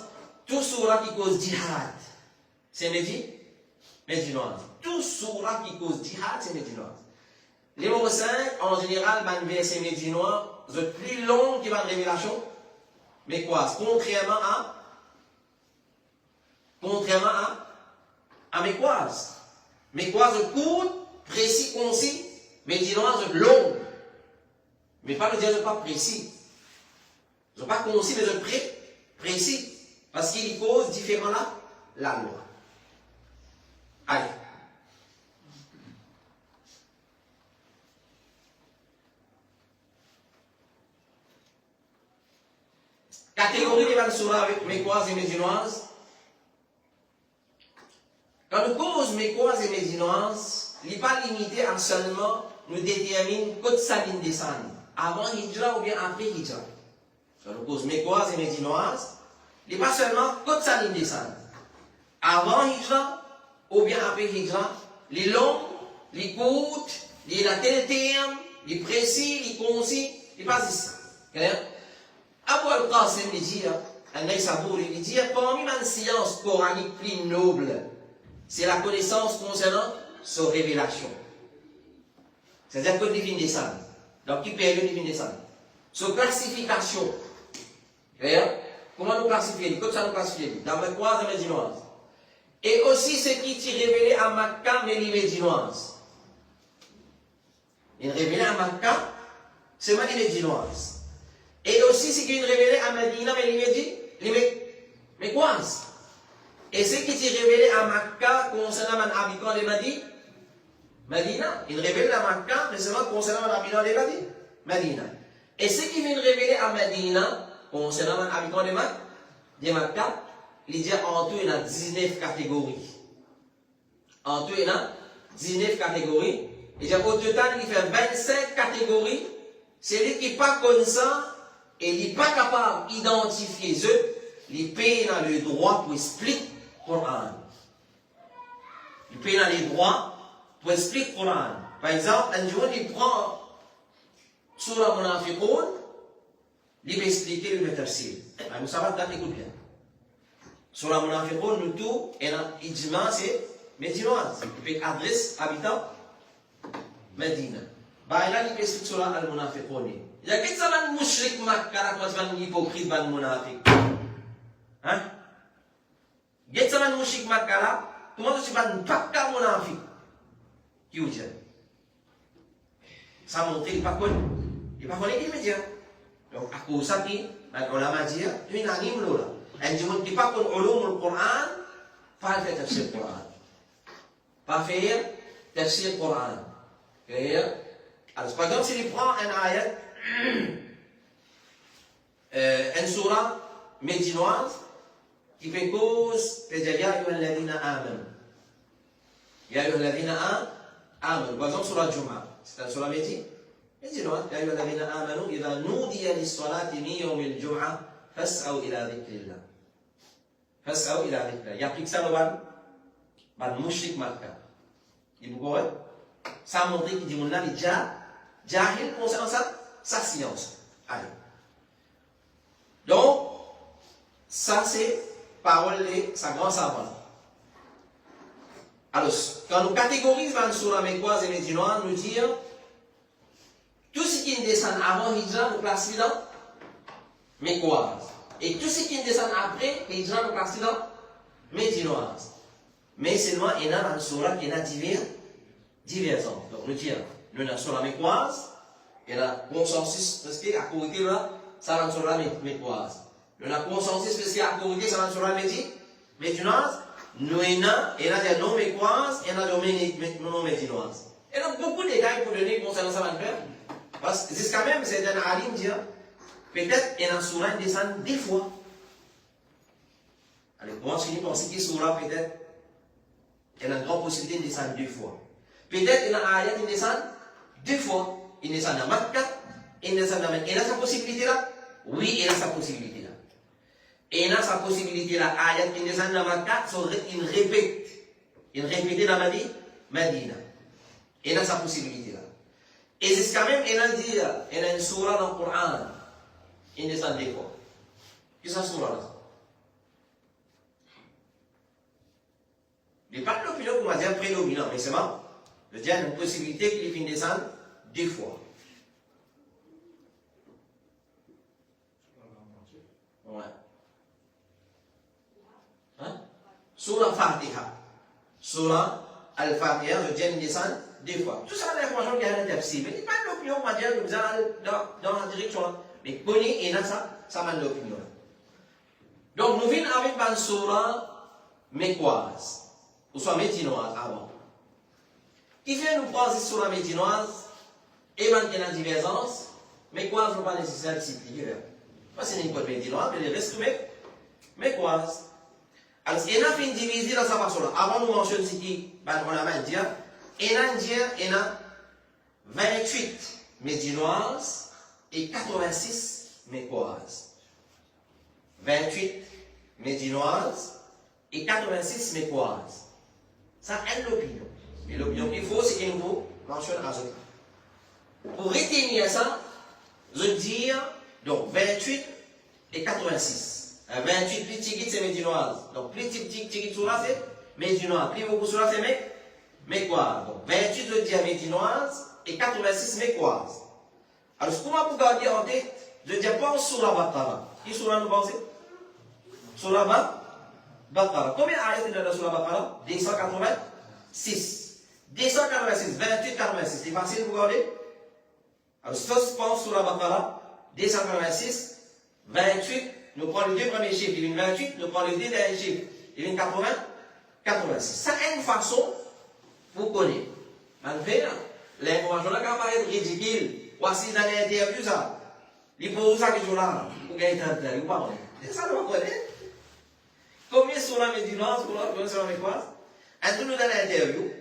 tout surah qui cause djihad, c'est musulman. Tout surah qui cause djihad, c'est musulman. Numéro 5, en général, un verset musulman, c'est plus long que la révélation, mais quoi? Contrairement à Mécoise. Mécoise court, précis, concis, musulman, c'est long. Mais pas le dire, c'est pas précis. Ils ne sont pas concis, mais ils sont précis. Parce qu'il y cause différemment la loi. Allez. Catégorie des Mansoura avec mécoises et médinoises. Quand nous cause mécoises et médinoises, il n'est pas limité à seulement nous déterminer côté saline descend. Avant Hijra ou bien après Hijra. Quand nous cause mécoises et médinoises, il n'est pas seulement côté saline descend. Avant Hijra ou bien après Hijra, les longs, les courtes, les la tel terme, les précis, les concis, il pas ça. Abu al-Qasim dit, il dit, parmi les sciences coraniques plus nobles, c'est la connaissance concernant sa révélation. C'est-à-dire que le divin descend. Donc, qui période divin descend? Sa classification. Comment nous classifier? Comment ça nous classifier? Dans les croix et les médinoises. Et aussi ce qui t'est révélé à Makkah, mais les médinoises. Il est révélé à Makkah, c'est les médinoises. Et aussi ce qui est révélé à Medina, mais les quoi? Et ce qui est révélé à Makkah concernant les habitants de Medina, il révèle à Makkah, mais seulement concernant les habitants de Medina. Et ce qui vient révéler à Medina concernant les habitants de Makkah, il dit en tout, il y a 19 catégories. En tout, il y a 19 catégories. Et au total, il fait 25 catégories. C'est lui qui n'est pas comme ça et il n'est pas capable d'identifier eux. Il paye dans le droit pour expliquer le Coran. Il paye dans les droits pour expliquer le Coran. Par exemple, un jour, il prend sur la Munafiqoun, il va expliquer le tafsir. Vous savez, écoute bien. Sur la Munafiqoun, nous tous, et dans l'Ijma, c'est médinoise. Il peut adresse habitant Medina. Bah, là, il peut expliquer sur la Munafiqoun. Il y a quelqu'un qui est mushrik Makkah, qui est hypocrite, qui est munafiq. Hein? Get sama mushrik Makkah, comment tu vas ne pas qu'à munafiq? Qui vous dit? Ça montre il pas connu. Il pas connu immédiat. Donc à cause ça qui, les ulama disent, tu n'as ni mlola. Et du monde qui pas connu ulum le Coran, pas faire tafsir le Coran. Pas faire tafsir le Coran. Clair? Alors par exemple, s'il prend un ayat, une surah médinoise qui fait cause de dire Ya ayyuhalladhina amanu. Ya ayyuhalladhina amanu. Par exemple, sur la Jumu'ah, c'est un surah médinoise. Ya ayyuhalladhina amanu, idha nudiya lis-salati min yawmil Jumu'ah, fas'aw ila dhikrillah. Fas'aw ila dhikrillah. Il applique ça au ban mushrik Makkah. Il vous voyez? Ça montre qu'il dit mon ami jahil concernant ça, sa science. Allez. Donc, ça c'est parole de sa grande savante. Alors, quand nous catégorisons dans surah mécoise et médinoise, nous disons tout ce qui descend avant Hijra, nous classons dans mécoise. Et tout ce qui descend après Hijra, nous classons dans médinoise. Mais seulement, il y a dans surah qui a divergents. Donc, nous disons, nous avons surah mécoise, et la consensus, parce que la corrigé là, ça va sur la mécoise. Nous avons consensus, parce que la corrigé, ça va sur la médinoise. Nous avons des non mécoises et nous avons des non médinoises. Et donc, beaucoup de détails pour donner concernant ça, parce que jusqu'à même, c'est un alim dire, peut-être qu'il y a un surah qui descend 10 fois. Allez, comment je finis par ce qui est surah, peut-être, il y a une grande possibilité de descendre 2 fois. Peut-être qu'il y a un ayat qui descend 2 fois. Il descend dans Makkah, il descend dans Makkah. Il a sa possibilité là? Oui, il a sa possibilité là. Et il a sa possibilité là. Ayat qui descend dans Makkah, il répète. Il répète dans Medina. Il a sa possibilité là. Et jusqu'à même, il a dit, il a une surah dans le Coran. Il descend 2 fois. Qu'est-ce que c'est surah là? Il n'est pas de l'opinion qu'on va dire prédominant, mais c'est marrant. Je dis, il y a une possibilité qu'il finisse descendre 2 fois. Ouais. Hein? Surah Fatiha. Surah Al-Fatiha, je dis, il descend 2 fois. Tout ça, l'information qui a un tafsir. Mais il n'y a pas de l'opinion, on va dire, nous allons dans la direction là. Mais connaît, et là, ça m'a l'opinion. Donc, nous venons avec une surah mécoise, ou soit médinoise avant. Qui fait nous prendre cette surah médinoise, et maintenant qu'il y a une divergence, mécoise n'est pas nécessaire de s'impliquer. Parce que c'est une code médinoise, mais les restes mécoise. Alors, il y a une division dans sa façon là. Avant, nous mentionnons ce qui, on a dit, il y a 28 médinoises et 86 mécoises. 28 médinoises et 86 mécoises. Ça aide l'opinion. Mais l'opinion qu'il faut, c'est qu'il nous mentionne à ce. Pour retenir ça, je dis donc 28 et 86. 28 plus petit c'est médinoise. Donc plus petit sur là c'est médinoise. Plus beaucoup sur là c'est mécoise. Donc 28 je dis médinoise et 86 mécoise. Alors ce qu'on va vous garder en tête, je dis pas sur la Baqara. Qui sur là nous pensez? Sur la Baqara. Combien d'ayats il y a sur la Baqara? 286. 286, 28, 86. C'est facile de vous regarder? Alors, si on se pense sur la Baqara, 286, 28, nous prenons les 2 premiers chiffres, il y a 28, nous prenons les 2 derniers chiffres, il y a 80, 86. Ça a une façon pour connaître. Maintenant, l'information là, quand elle paraît ridicule, voici dans l'interview, ça, il faut ça que je là, pour gagner 30 ans, ou pas, c'est ça, nous connaissons. Combien de surah médinoises, combien de surah mécoises? Un tout nous donne une interview.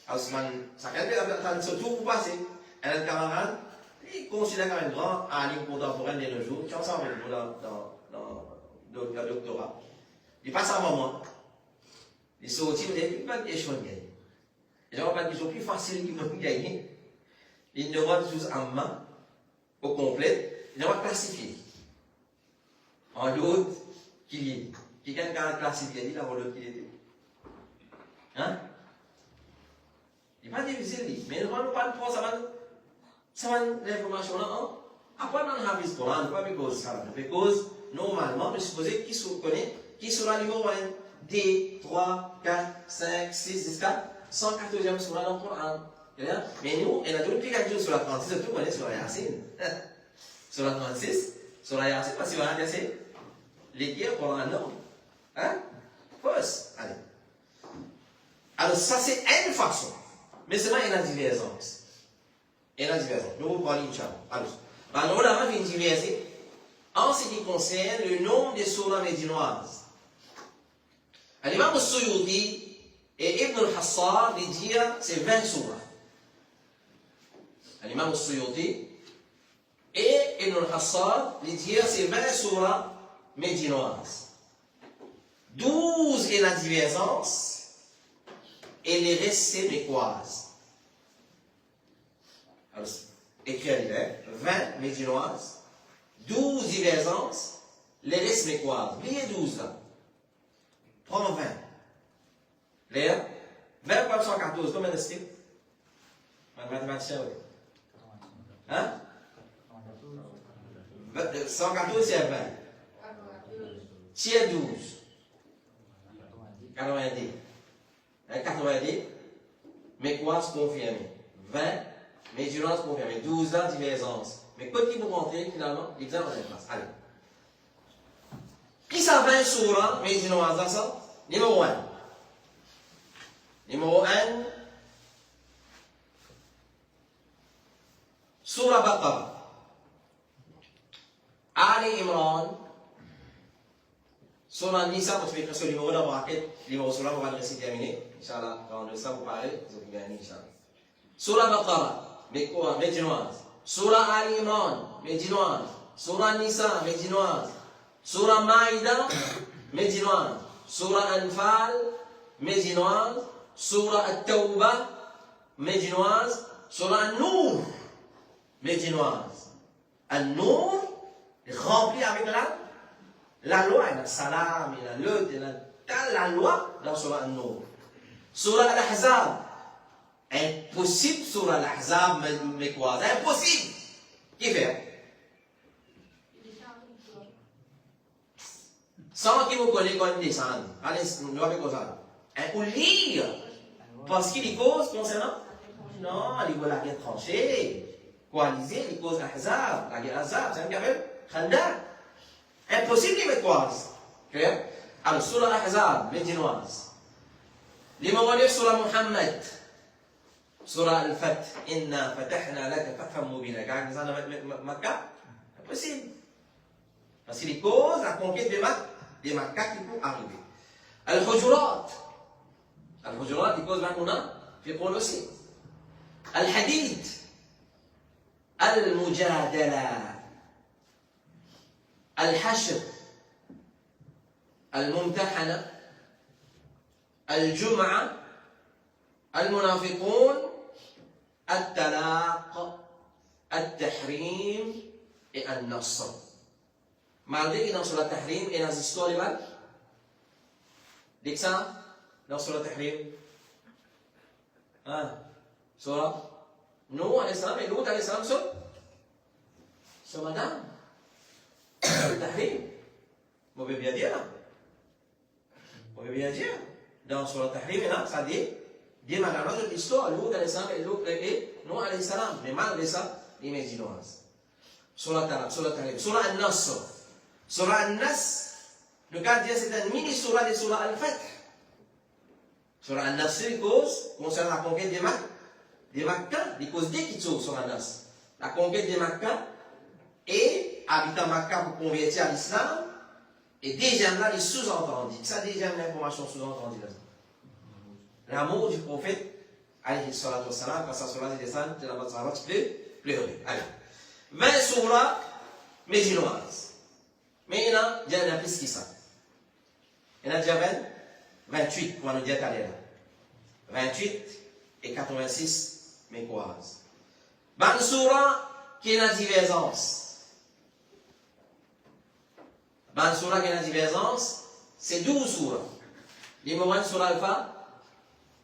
Ça quand surtout pour passer. Un camarade, il considère comme un grand alim contemporain de nos jours, qui est ensemble avec nous dans le doctorat. Il passe avant moi. Il sortit, il dit, pas de question de gagner. Il n'y a pas de question plus facile qu'il peut gagner. Il demande juste en main, au complet, il va classifier. En l'autre, qu'il y ait. Qui gagne quand classifié, il a l'autre qu'il était. Hein? Il n'est pas difficile, mais nous ne parlons pas, ça va l'information là. Après, on a vu ce Coran, pas parce normalement, je suppose qui se connaît, qui sera le numéro 1, 2, 3, 4, 5, 6, jusqu'à 114e surah dans le Coran. Mais nous, on a toujours plus qu'à sur la 36, surtout qu'on est sur la Yassine. Sur la 36, sur la Yassine, parce qu'on a dit les guerres pour un homme. Hein? Fausse. Allez. Alors, ça, c'est une façon. Mais seulement, il y a divergence. Il y a divergence. Nous, vous parlons, Inch'Allah. Alors, on a une divergence en ce qui concerne le nombre de surahs médinoises. L'imam al-Suyuti et Ibn al-Hassar disent c'est 20 surahs. L'imam al-Suyuti et Ibn al-Hassar disent c'est 20 surahs médinoises. 12 est la divergence et les restes c'est mécoises. Alors, écrire 20 médinoises, 12 divergences, les restes mécoises. Oubliez 12 là. Prends 20. Léa, 20 par 114, combien reste-t-il? Mathématicien, oui. Hein? 114 c'est 20. C'est 12. 90. 90. Mécoises confirmées. 20. Médinoises confirmées. 12 là, divergence. Mais quand ils vont rentrer, finalement, l'examen est en place. Allez. Qui ça 20 surahs médinoises dans ça? Numéro 1. Numéro 1. Surah Baqarah. Ali Imran. Surah Nisa, vous faites presque le numéro d'un bracket. Le numéro sur là, on va le réciter terminé. Inch'Allah, quand on ça vous parlez, vous avez gagné, Inch'Allah. Surah Baqarah, médinoise. Surah Ali Imran, médinoise. Surah Nisa, médinoise. Surah Maïda, médinoise. Surah Anfal, médinoise. Surah At-Tawbah, médinoise. Surah An-Nour, médinoise. An-Nour, rempli avec la loi, il y a le salam, il y a l'eau, il y a la loi dans Surah An-Nour. Surah Al-Ahzab, impossible Surah Al-Ahzab, mais quoi? Impossible! Qui fait? Sans qu'il vous connaisse quand il descend. Allez, nous devons faire ça. Ou lire. Parce qu'il y cause concernant? Non, il y a la guerre tranchée. Coalisée, il cause l'Ahzab. La guerre Ahzab, c'est un café? Khandak. Impossible de mettre quoi? Clair? Alors, Surah Ahzab, médinoise. Les moments de Surah Muhammad. Surah Al-Fath. Inna fatahna laka fathan mubina. Quand ils ont Makkah, impossible. Parce qu'il y cause la conquête des Makkah qui peut arriver. Al-Hujurat. Al-Hujurat, il cause maintenant, في قول aussi. Al-Hadid. Al-Mujadala. الحشر الممتحنة الجمعة المنافقون الطلاق التحريم et النصر. Malgré qu'il est dans sur le tahrim et dans l'histoire des balles, dès que ça, dans sur le tahrim, sur nous, alayhi salam, et l'autre, alayhi salam, sur madame. Le tahrim, vous pouvez bien dire là. Vous pouvez bien dire. Dans sur le tahrim, ça dit madame, notre histoire, l'autre, alayhi salam, et l'autre, et nous, alayhi salam. Mais malgré ça, les médinoises. Sur le tahrim, sur An-Nasr. Sur An-Nas, le cas dit c'est un mini-surah de Surah Al-Fath. Sur An-Nasr, il cause, concernant la conquête des Makkah, il cause des qui sur An-Nas. La conquête des Makkah et habitant Makkah pour convertir à l'islam, Et deuxième là, les sous-entendus. Ça, deuxième information sous-entendue là. L'amour du prophète, alayhi salatu wassalam, quand ça sera descend, de la Mazara, tu peux pleurer. Allez. 20 surahs médinoises. Mais il y en a plus que ça. Il y en a déjà 28, pour nous dire tout à l'heure. 28 et 86 mécoises. Ban surah qui a divergence. Ban surah qui a divergence, c'est 12 surahs. Les moments sur Alpha,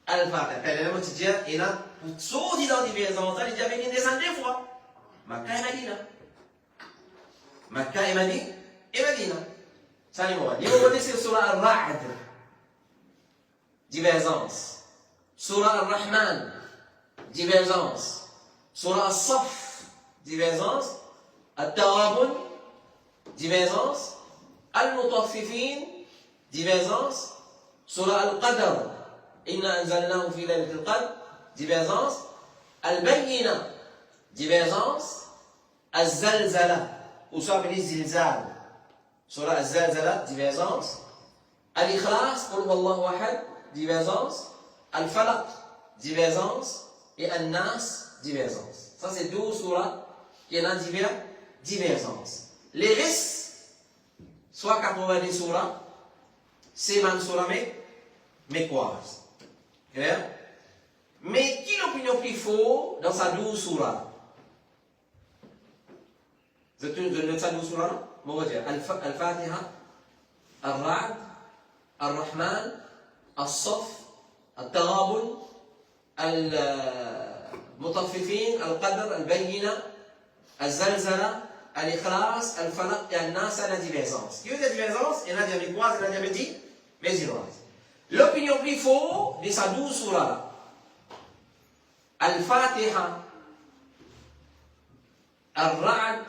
Alpha, il a pour sortir dans divergence, il a une descente deux fois. Makkah et Medina. Makkah et Medina. Ça, les moments. Les moments, c'est sur Al-Ra'd. Divergence. Surah Al-Rahman, divergence. Surah Al-Saf, divergence. Al-Tawabun, divergence. Al-Mutaffifin, divergence. Surah Al-Qadr, Inna anzalnahu fi laylatil qadr, divergence. Al-Bayyina, divergence. Al-Zalzala, ou soit appelé Zilzal. Surah Al-Zalzala, divergence. Al-Ikhlas, Qul Wallahu Ahad, divergence. Al-Falaq, divergence. Et Al-Nas, divergence. Ça, c'est 12 surahs qui ont divergence. Les restes, soit 90 surahs, c'est man surah mécoise. Clair? Mais qui l'opinion plus faux dans sa 12 surahs? Vous êtes de sa 12 surahs? On va dire Al-Fatiha, Al-Ra'd, Al-Rahman, Al-Saf, Al-Taghabun, Al-Mutaffifin, Al-Qadr, Al-Bayyina, Al-Zalzala, Al-Ikhlas, Al-Falaq et Al-Nas à la divergence. Qui veut dire divergence? Il y en a des mécoises, il y en a des médinoises. L'opinion plus faux de sa 12 surahs. Al-Fatiha, Al-Ra'd,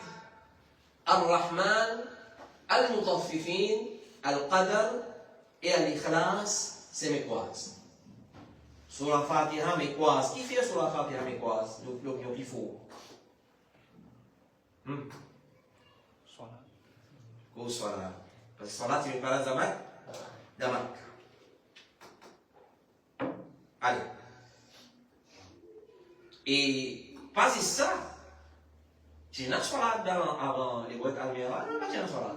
Al-Rahman, Al-Mutaffifin, Al-Qadr et Al-Ikhlas, c'est mécoise. Surah Fatiha mécoise. Qui fait Surah Fatiha mécoise? L'opinion plus faux. Qu'au Salat. Parce que Salat, tu me parles d'Amak. Allez. Et pas ça. Tu n'as pas Salat avant les boîtes Al-Mira, non, pas tu n'as Salat.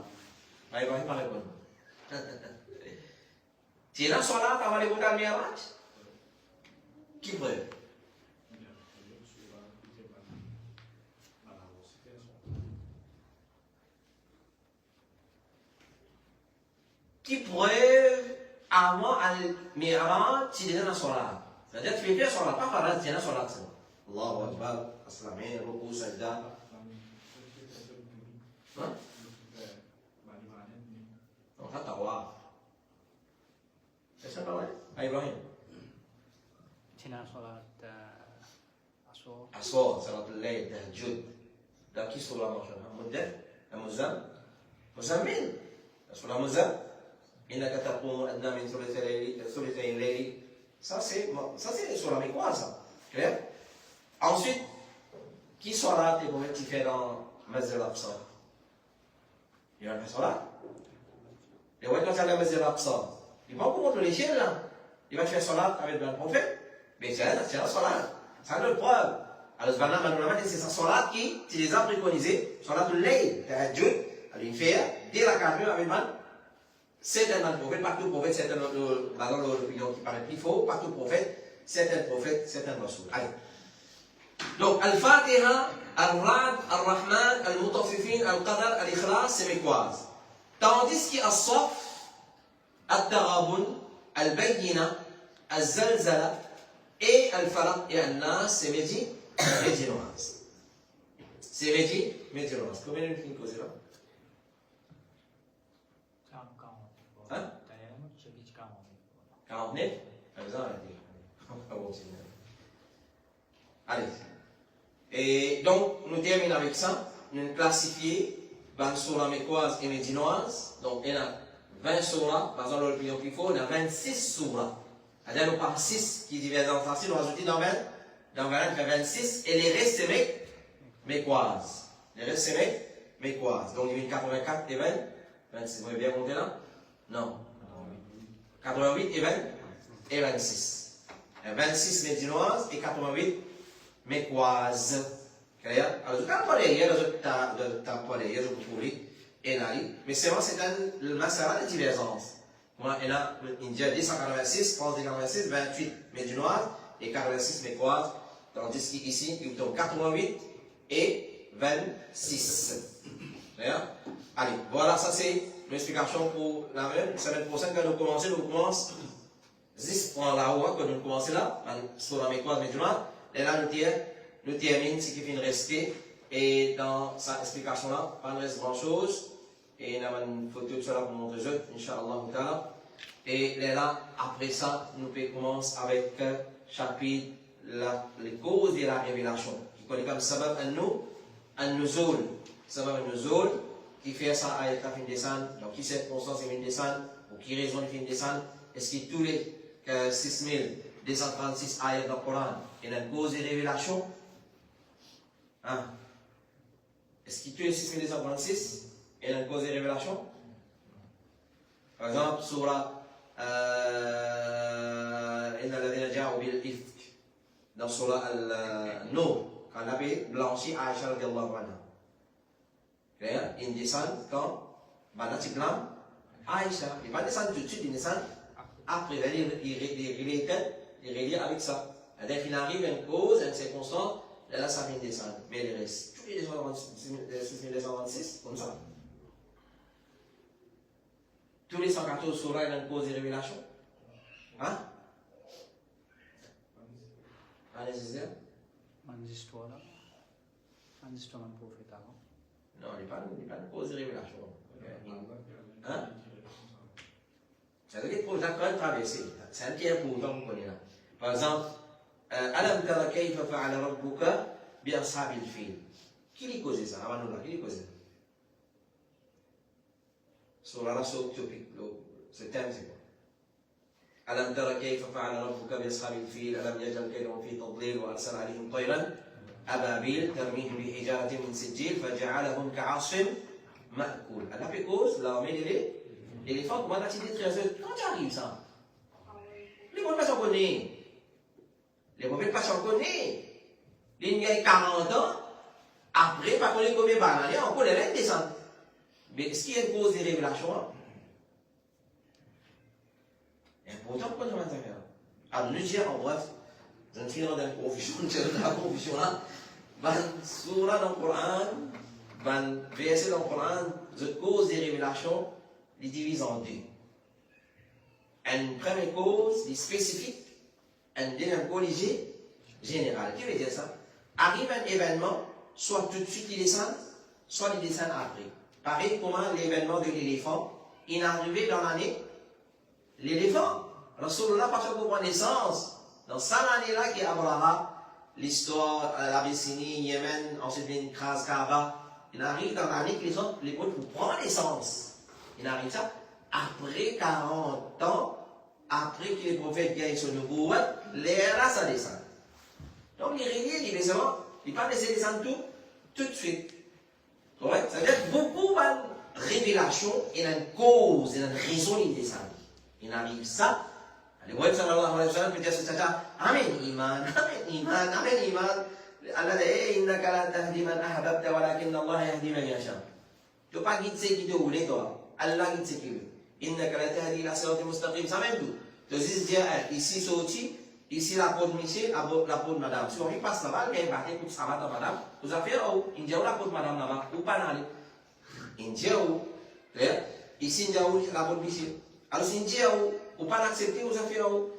Mais il va pas répondre. Tu n'as Salat avant les boîtes Al-Mira? Qui preuve? Qui preuve avant Al-Mira, tu es dans la Salat. C'est-à-dire que tu fais Salat, pas par là, tu es dans la Salat. Allahu Akbar, As-Salamin, Ruku, Sajda. Hein? Non, ça t'as voir. C'est ça pas vrai? Ibrahim. Tina Salat Aswa. Aswa, Salat al-Layl, Tahajjud. Dans qui surah marche? Muzammil. Surah Muzammil. إنك تقوم أدنى من ثلثي الليل. Ça c'est sur la mécoise. Clair? Ensuite, qui salat et comment tu fais dans Masjid al-Aqsa? Il y a un salat. Et ouais, quand tu as la Masjid al-Aqsa, il va pas montrer l'échelle là. Il va te faire salat avec le prophète. Mais c'est un salat. Ça a une preuve. Alors, c'est sa salat qui, tu les as préconisés. Salat al-Layl, Tahajjud, à lui faire, dès la carrière avec man. Certains prophètes, pas tout prophète, certains l'opinion qui paraît plus faux, pas tout prophète, certains prophètes, certains rasoul. Allez. Donc, Al-Fatiha, Al-Ra'd, Al-Rahman, Al-Mutaffifin, Al-Qadr, Al-Ikhlas, c'est mécoise. Tandis qu'il y a As-Saf, Al-Taghabun, Al-Bayyina, Al-Zalzala et Al-Falaq et Al-Nas, c'est médinoise. C'est médinoise. Combien de films causés là? Hein? 49? Allez. Et donc, nous terminons avec ça. Nous classifions dans surah mécoise et médinoise. Donc, il y a 20 surahs. Par exemple, l'opinion qu'il faut, il y a 26 surahs. C'est-à-dire, nous parlons 6 qui divisent en 36, nous rajoutons dans 20. Dans 20, il fait 26. Et les restes, c'est mécoise. Les restes, c'est mécoise. Donc, il y a 84 et 26. Vous pouvez bien compter là? Non. 88 et 26. 26 médinoises et 88 mécoises. Alors, quand on est là, mais c'est vrai, c'est un masara de divergence. Moi, il y a India 1086, France 1086, 28 médinoises et 86 mécoises. Tandis qu'ici, il tombe 88 et 26. Allez, voilà, ça c'est l'explication pour la même. Semaine prochaine, quand nous commençons 10 points là-haut, quand nous commençons là, sur la mécoise médinoise, et là, nous terminons ce qui vient de rester. Et dans cette explication-là, pas de reste grand-chose. Et il y a une photo de cela pour montrer aux autres, Inch'Allah. Et là, après ça, nous pouvons commencer avec chapitre les causes de la révélation. Qui connaît comme sabab an-nuzul. Sabab an-nuzul, qui fait ça à la fin de descendre, donc qui circonstance il vient de descendre, ou qui raison il vient de descendre. Est-ce que tous les 6236 ayats dans le Coran, il y a une cause de révélation? Hein? Est-ce que tous les 6236 il y a une cause de révélation? Par exemple, surah Inna alladhina ja'u bil ifk, dans surah Al-Nur, quand la paix blanchit Aïcha radiallahu anha. Il descend quand Banati blanc Aïcha. Il va descendre tout de suite, il descend après, il relie avec ça. Dès qu'il arrive à une cause, à une circonstance, là ça vient descendre. Mais il reste tous les 6226, comme ça. Tous les 114 surahs, il y a une cause de révélation. Hein? Allez-y, dire. Manzistoire man prophète avant. Non, il n'y a pas de cause de révélation. Hein? Ça veut dire que la Coran traversée. C'est un pierre pour qu'on connaît là. Par exemple, Alam tara kayfa fa'ala rabbuka bi ashabil fil. Qui lui causait ça? Avant nous là, qui lui causait? Sur la race topic, ce thème c'est quoi? Alam tara kayfa fa'ala rabbuka bi ashabil fil. Alam yaj'al kaydahum fi tadlil wa arsala alayhim tayran ababil tarmihim bi hijaratin min sijil faja'alahum ka'asfin ma'kul. Elle a fait cause, l'armée de l'éléphant, comment a-t-il dit très heureux? Quand tu arrives ça? Les mauvais patients connaissent. Les mauvais patients connaissent. Les gens qui ont 40 ans, après, pas connaître combien de bananes, on connaît rien descendre. Mais est-ce qu'il y a une cause de révélation? Important pour nous faire. Alors, nous disons en bref, je ne suis pas dans la confusion là, surah dans le Coran, verset dans le Coran, de cause de révélation, les divise en deux. Une première cause, les spécifiques, une deuxième cause, les générale. Qui veut dire ça? Arrive un événement, soit tout de suite il descend, soit il descend après. Pareil comment l'événement de l'éléphant, il est arrivé dans l'année, l'éléphant. Alors, sur là, parce qu'on prend naissance, dans cette année-là, qui est Abraham, l'histoire, l'Abyssinie, Yémen, ensuite une crase Kaaba, il arrive dans l'année que les autres prennent naissance. Il arrive ça après 40 ans, après que les prophètes gagnent son nouveau l'air ça descend. Donc, il relie, il descend, il ne pas laisser descendre tout de suite. Ça veut dire beaucoup de révélations, il y a une cause, il y a une raison, il descend. Il arrive ça. Le prophète sallallahu alayhi wa sallam peut dire ça, Amen, Iman. Allah dit, Innaka la tahdi man ahbabta walakinna Allah yahdi man yasha. Tu ne peux pas guider qui te voulait, toi. Allah guide ce qu'il veut. Innaka la tahdi ila siratin mustaqim. Ça même tout. Tu dis, ici, sorti, ici, la peau de monsieur, la peau de madame. Si on y passe là-bas, il y a un bâtiment pour savoir ta madame. Vous avez fait, il y a la peau de madame là-bas, ou pas d'aller. Il y a où? Ici, il y a où la peau de monsieur. Alors, si il y a où? Ou pas l'accepter, vous avez fait où?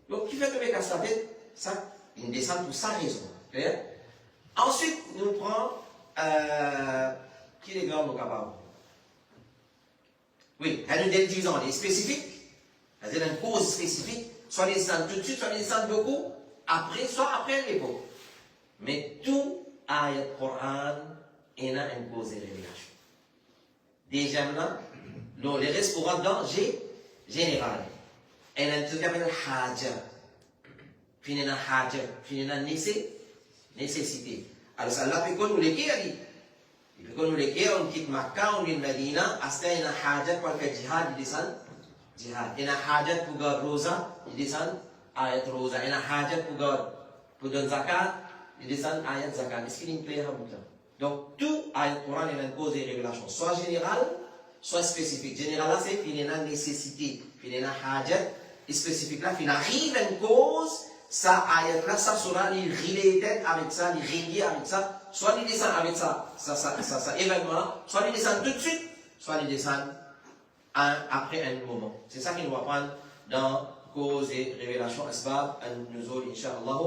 Donc, qui fait que le mec a sa tête, ça, il descend pour sa raison. Ensuite, nous prenons, qui est grand au capables? Oui, elle nous dit disons des spécifiques, c'est-à-dire une cause spécifique, soit les descendent tout de suite, soit les descendent beaucoup, après, soit après l'époque. Mais tout ayat Coran, il a une cause de révélation. Déjà là, les restes Coran dans général. Il y a ce qu'on appelle haja. Puis il y a haja, puis il y a nécessité. Alors ça l'a fait qu'on nous les qui a dit. Il يكونوا لك on quitte Makkah, on vient Medina, asta ina hajat pour faire jihad, ils descendent jihad. Ina hajat pour garder rosa, ils descendent ayat rosa. Ina hajat pour donner zakat, ils descendent ayat zakat. Est-ce qu'il y a une plaie à bout? Donc tout ayat Coran est une cause de révélation, soit générale, soit spécifique. Général là, c'est qu'il y a une nécessité, qu'il y a une hajat, et spécifique là, qu'il arrive une cause, ça ayat là, ça sera related avec ça, relié avec ça. Soit ils descendent avec ça événement là, soit ils descendent tout de suite, soit ils descendent après un moment. C'est ça qu'il nous va prendre dans cause et révélation asbab an-nuzul insha'Allah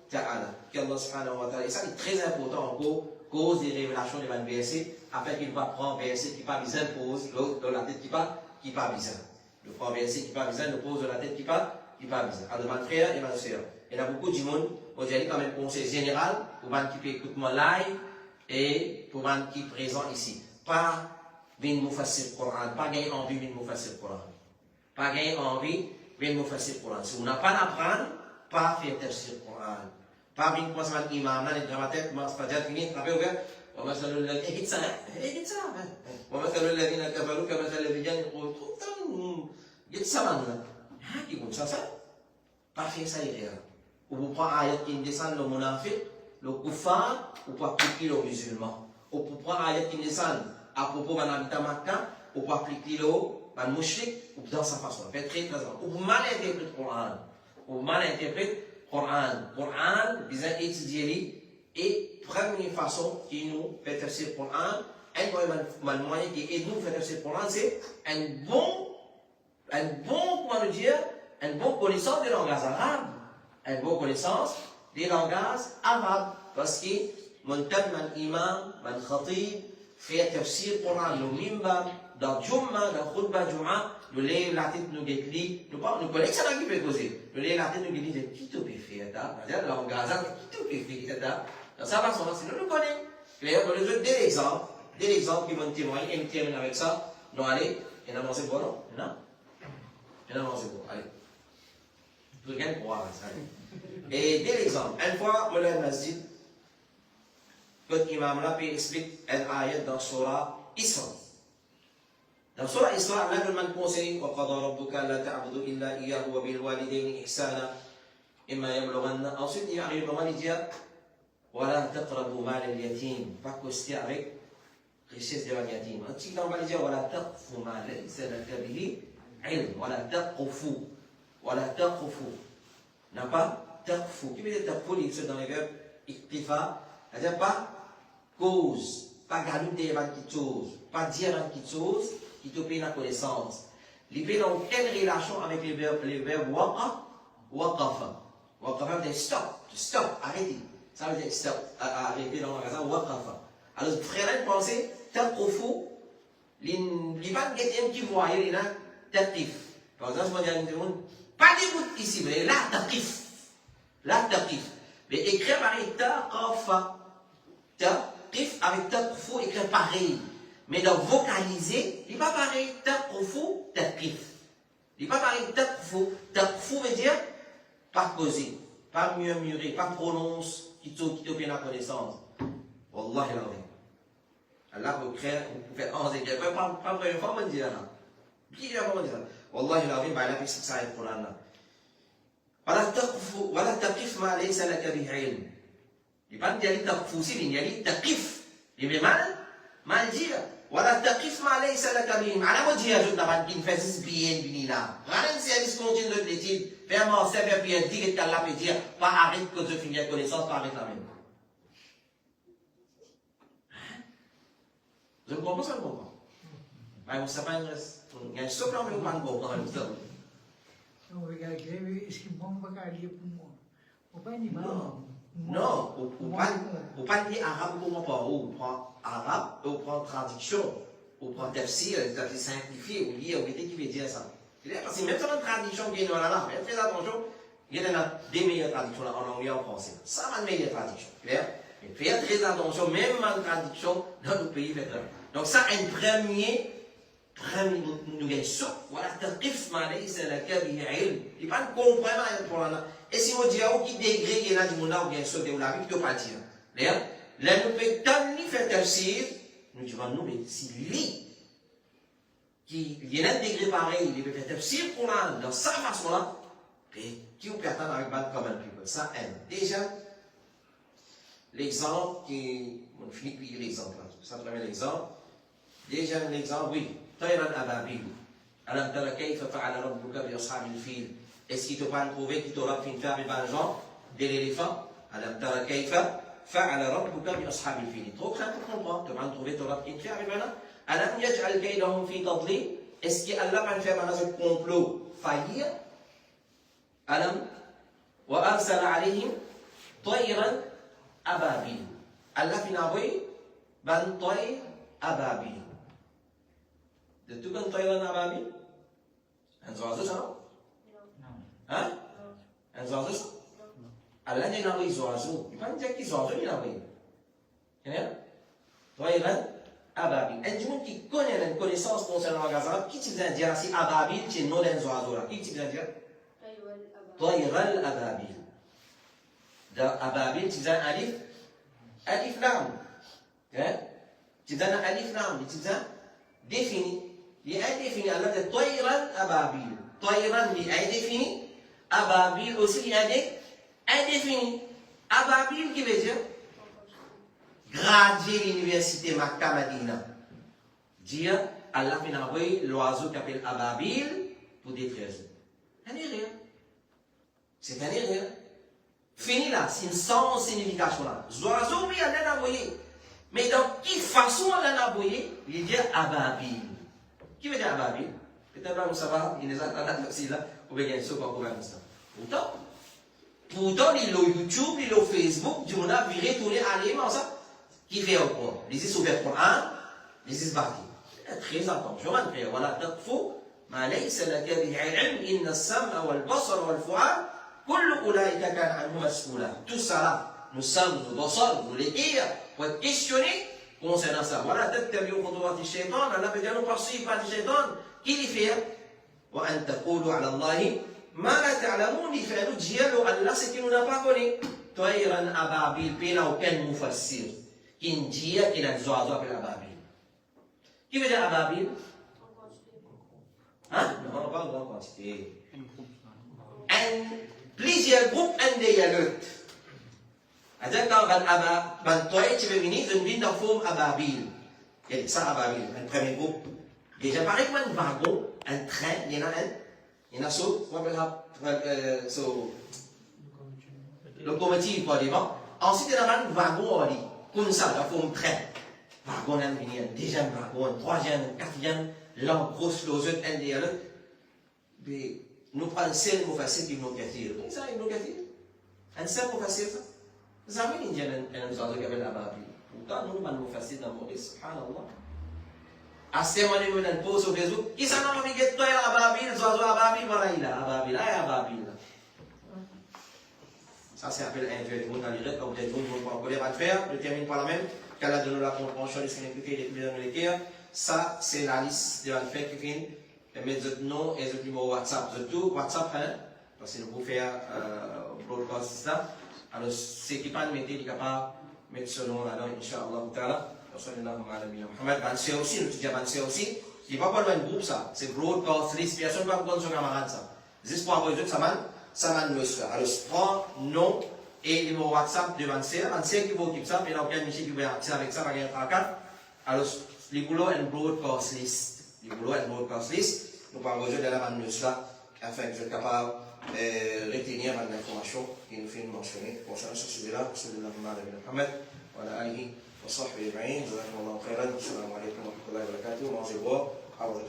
ta'ala. Qu'Allah subhanahu wa ta'ala, et ça est très important encore, cause et révélation de verset, afin qu'il va prendre verset qui pas besoin pose, l'autre dans la tête qui pas besoin. Le prend verset qui pas besoin, le pose dans la tête qui pas besoin. Alors mes frères et mes sœurs, il y a beaucoup de monde, on dirait quand même conseil général, pour les qui peut écouter mon live et pour les qui sont présents ici. Pas venir nous faire le Coran, pas gagner envie de nous faire le Coran. Pas gagner envie de nous faire le Coran. Si on n'a pas à apprendre, pas faire le Coran. Pas venir commencer à l'imam, là, les dramatiques, comment se fait finir, frappez ouvert. ومثل الذين اجد ساعة ومثل الذين كفروا كمثل الرجال يقول جد سمعنا يقول ça pas faire ça hier. Ou vous prenez ayat qui descend le munafiq, le kuffar, ou pour appliquer le musulman. Ou pour prendre ayat qui descend à propos de l'habitat Makkah, ou pour appliquer le mushrik, ou dans sa façon. Faites très très attention. Ou vous mal interprétez le Coran. Ou vous mal interprétez le Coran. Le Coran, vous avez étudié et première façon qui nous fait tafsir le Coran, un moyen qui aide nous à faire tafsir le Coran, c'est un bon, comment le dire, une bonne connaissance des langages arabes. Une bonne connaissance des langages arabes. Parce que mon thème, mon imam, mon khatib, fait tafsir le Coran, le mimbar, dans Jumma, dans Khutbah Jumma, nous lèvons la tête, nous guettons, nous connaissons ça qui peut causer. Nous lèvons la tête, nous guettons, qui te peut faire ça? C'est-à-dire, le langage arabe, qui te peut faire ça? Dans sa façon, sinon nous connaissons. D'ailleurs, on nous donne des exemples qui vont témoigner, et nous terminons avec ça. Nous allons, et nous avancons pour non? Non? Et nous avancons pour, allez. Tout le monde pourra ça. Et des exemples. Une fois, on a un masjid, quand l'imam là explique un ayat dans Surah Isra. Dans Surah Isra, Allah nous conseille وَقَضَى رَبُّكَ لَا تَعْبُدُوا إِلَّا إِيَّاهُ وَبِالْوَالِدَيْنِ إِحْسَانًا إِمَّا يَبْلُغَنَّ. Ensuite, il arrive le moment de dire وَلَا تَقْرَبُوا مَالَ الْيَتِيمِ. Pas coster avec richesse de l'yatim. Ensuite, on va dire وَلَا تَقْفُوا مَا لَيْسَ لَكَ بِهِ عِلْمٌ. وَلَا تَقْفُوا. وَلَا تَقْفُوا. N'a pas taqfu. Qui veut dire taqfu? C'est dans les verbes iktifa. C'est-à-dire pas cause, pas garder quelque chose, pas dire quelque chose qui te paye la connaissance. Il n'y a aucune relation avec les verbes waqafa. Waqafa veut dire stop, arrêtez. Ça veut dire stop, arrêtez dans le magasin, waqafa. Alors, frère, pensez, taqfu, les vannes qui voient, il y a taqif. Par exemple, je vais dire, pas d'écoute ici, mais là, taqif. Mais écrire par taqafa. Taqif avec taqfu, écrire pareil. Mais dans vocaliser, il n'est pas pareil. Taqfu, taqif. Il n'est pas pareil. Taqfu veut dire pas causer, pas murmurer, pas prononcer, qui te fait la connaissance. Wallah il a Allah vous crée, vous faites 11 et pas première fois, on dit là. Plusieurs fois, on dit ça. Wallah il a il a fait ça le Coran là. ولا تقف ما ليس لك به علم. Il pas dire taqfu, c'est il dit taqif. Il veut mal dire. ولا تقف ما ليس لك به. على ما dire je n'avais pas fait bien bien là. Rien c'est un continue de l'étude. Vraiment c'est faire bien dire qu'elle l'a fait dire pas arrête que je finis la connaissance pas avec la même. Je comprends ça comprends. Mais vous savez il y a un socle mais on comprend même ça. Non, on pas dit arabe pour moi pas. On prend arabe, on prend traduction, on prend tafsir, c'est simplifié, on lit, on dit qui veut dire ça. Parce que même dans la traduction qui est là, faites attention, il y a des meilleures traductions en anglais et en français. Ça va de meilleures traductions, clair? Faites très attention, même en traduction dans nos pays. Donc ça, un premier nous gagnons ça. Voilà, taqif ma laysa laka bihi ilm. Il pas comprendre le Coran. Et si on dit à qui degré il y a du monde ou bien ça de la vie qui te pas dire. Là nous peut tant ni faire tafsir, nous disons, nous, mais si lui, qui vient d'intégrer pareil, il peut faire tafsir Coran dans sa façon-là, et qui vous attend avec Bad Common People. Ça aide. Déjà, l'exemple qui. On finit de lire l'exemple là. Ça, premier exemple. Déjà, l'exemple, oui. Tayran Ababil. Alam tara kayfa fa'ala rabbuka bi ashabil fil. Est-ce qu'il te pas trouvé qu'il t'aura fait faire les gens de l'éléphant? Alam tara kayfa fa'ala rabbuka bi ashabil fil. Trop très pour comprendre. Tu vas trouver t'aura fait faire les gens. Alam yaj'al kaydahum fi tadlil. Est-ce qu'Allah va faire un complot faillir? Alam wa arsala alayhim tayran ababil. Allah fin envoyé ban toy ababil. De tout ban tayran ababil? Un oiseau ça non? Hein? Un oiseau ça? Allah n'a envoyé des oiseaux. Il va dire qu'ils oiseaux il a envoyé. Tayran ababil. Un monde qui connaît une connaissance concernant le magasin, qui t'y dire si ababil c'est non d'un oiseau là? Qui t'y dire? Tayran ababil. Dans ababil tu dis alif. Alif lam. Tu dis alif lam. Tu dis défini. Il est indéfini. Alors c'est Tayran ababil. Tayran il est indéfini. Ababil aussi il est indéfini. Ababil qui veut dire gradué l'université Makkah Madina. Dire Allah a envoyé l'oiseau qui s'appelle ababil pour détruire. Ça n'est rien. C'est un erreur. Fini là, c'est sans signification là. L'oiseau, oui, elle l'a envoyé. Mais dans quelle façon elle l'a envoyé? Il dit ababil. Qui veut dire ababil? Peut-être que vous savez, il y a des gens là, vous pouvez gagner ça pour pouvoir ça. Pourtant, il y a YouTube, il y a Facebook, il y a viré, tourné, aller, ça. Qui fait un point? Les is ouverts pour un, les is bâtis. Très attention, voilà, donc faut. ما ليس لك به علم إن السمع والبصر والفؤاد كل أولئك كان عنه مسؤولا. Tout ça là, nous sommes nos bosses, nous les dire, pour être questionnés concernant ça. Voilà, تتبعوا خطوات الشيطان. Allah peut dire nous poursuivre par le shaitan. Qui les fait? وأن تقولوا على الله ما لا تعلمون. Il fait nous dire Allah ce qu'il nous n'a pas connu. طيرا أبابيل بلا aucun مفسر. Qui dit qu'il a des oiseaux appelés ababil. Qui veut dire ababil? Hein? Non, on parle de grande quantité. Plusieurs groupes indéyalut. C'est-à-dire quand tu veux venir, je viens dans forme ababil. Il y a ça ababil, un premier groupe. Déjà, pareil comme un wagon, un train, il y en a un. Il y en a ça, on appelle ça, locomotive, quoi, ensuite, il y en a un wagon, on dit, comme ça, dans forme train. Wagon, un deuxième wagon, un troisième, un quatrième. Là, grosse losette indéyalut. Mais nous prenons un seul mot facile qui nous casse. Ça, il nous casse. Un seul mot facile, ça. Vous avez une indienne, un oiseau qui appelle ababil. Pourtant, nous avons un mot facile dans le monde. Subhanallah. À ce moment-là, nous avons une pause au Facebook. Qui s'en a envie de toi, ababil, oiseau ababil, voilà, il a ababil. Ababil. Ça, c'est appelé un monde dans l'irette. Comme vous êtes vous, nous ne pouvons pas le faire. Je termine par la même. Qu'Allah donne la compréhension des significats et des plus de l'équerre. Ça, c'est la liste de l'alphabet qui vient. Mettre votre nom et votre numéro WhatsApp. Surtout WhatsApp, hein, parce que nous pouvons faire broadcast ça. Alors, ce qui pas mettre, il est capable de mettre ce nom là-dedans, Inch'Allah Ta'ala. C'est aussi, nous disons, c'est aussi. Il n'y a pas de groupe ça. C'est broadcast list. Personne ne va prendre son camarade ça. Juste pour envoyer ça, ça m'a nous faire. Alors, prends nom et numéro WhatsApp de 25 qui va occuper ça. Mais là, aucun monsieur qui va accéder avec ça, va gagner 34. Alors, les boulots et broadcast list. Les boulots et broadcast list. Nous parlons de la manne là, afin que je sois capable de retenir l'information qui nous fait mentionner. Concernant ce sujet-là, celui-là, Mohamed, voilà, Ali, wa sahbihi ajma'in, jazakumullahu khairan, assalamu alaikum wa rahmatullahi wa barakatuh, mangez boire, à votre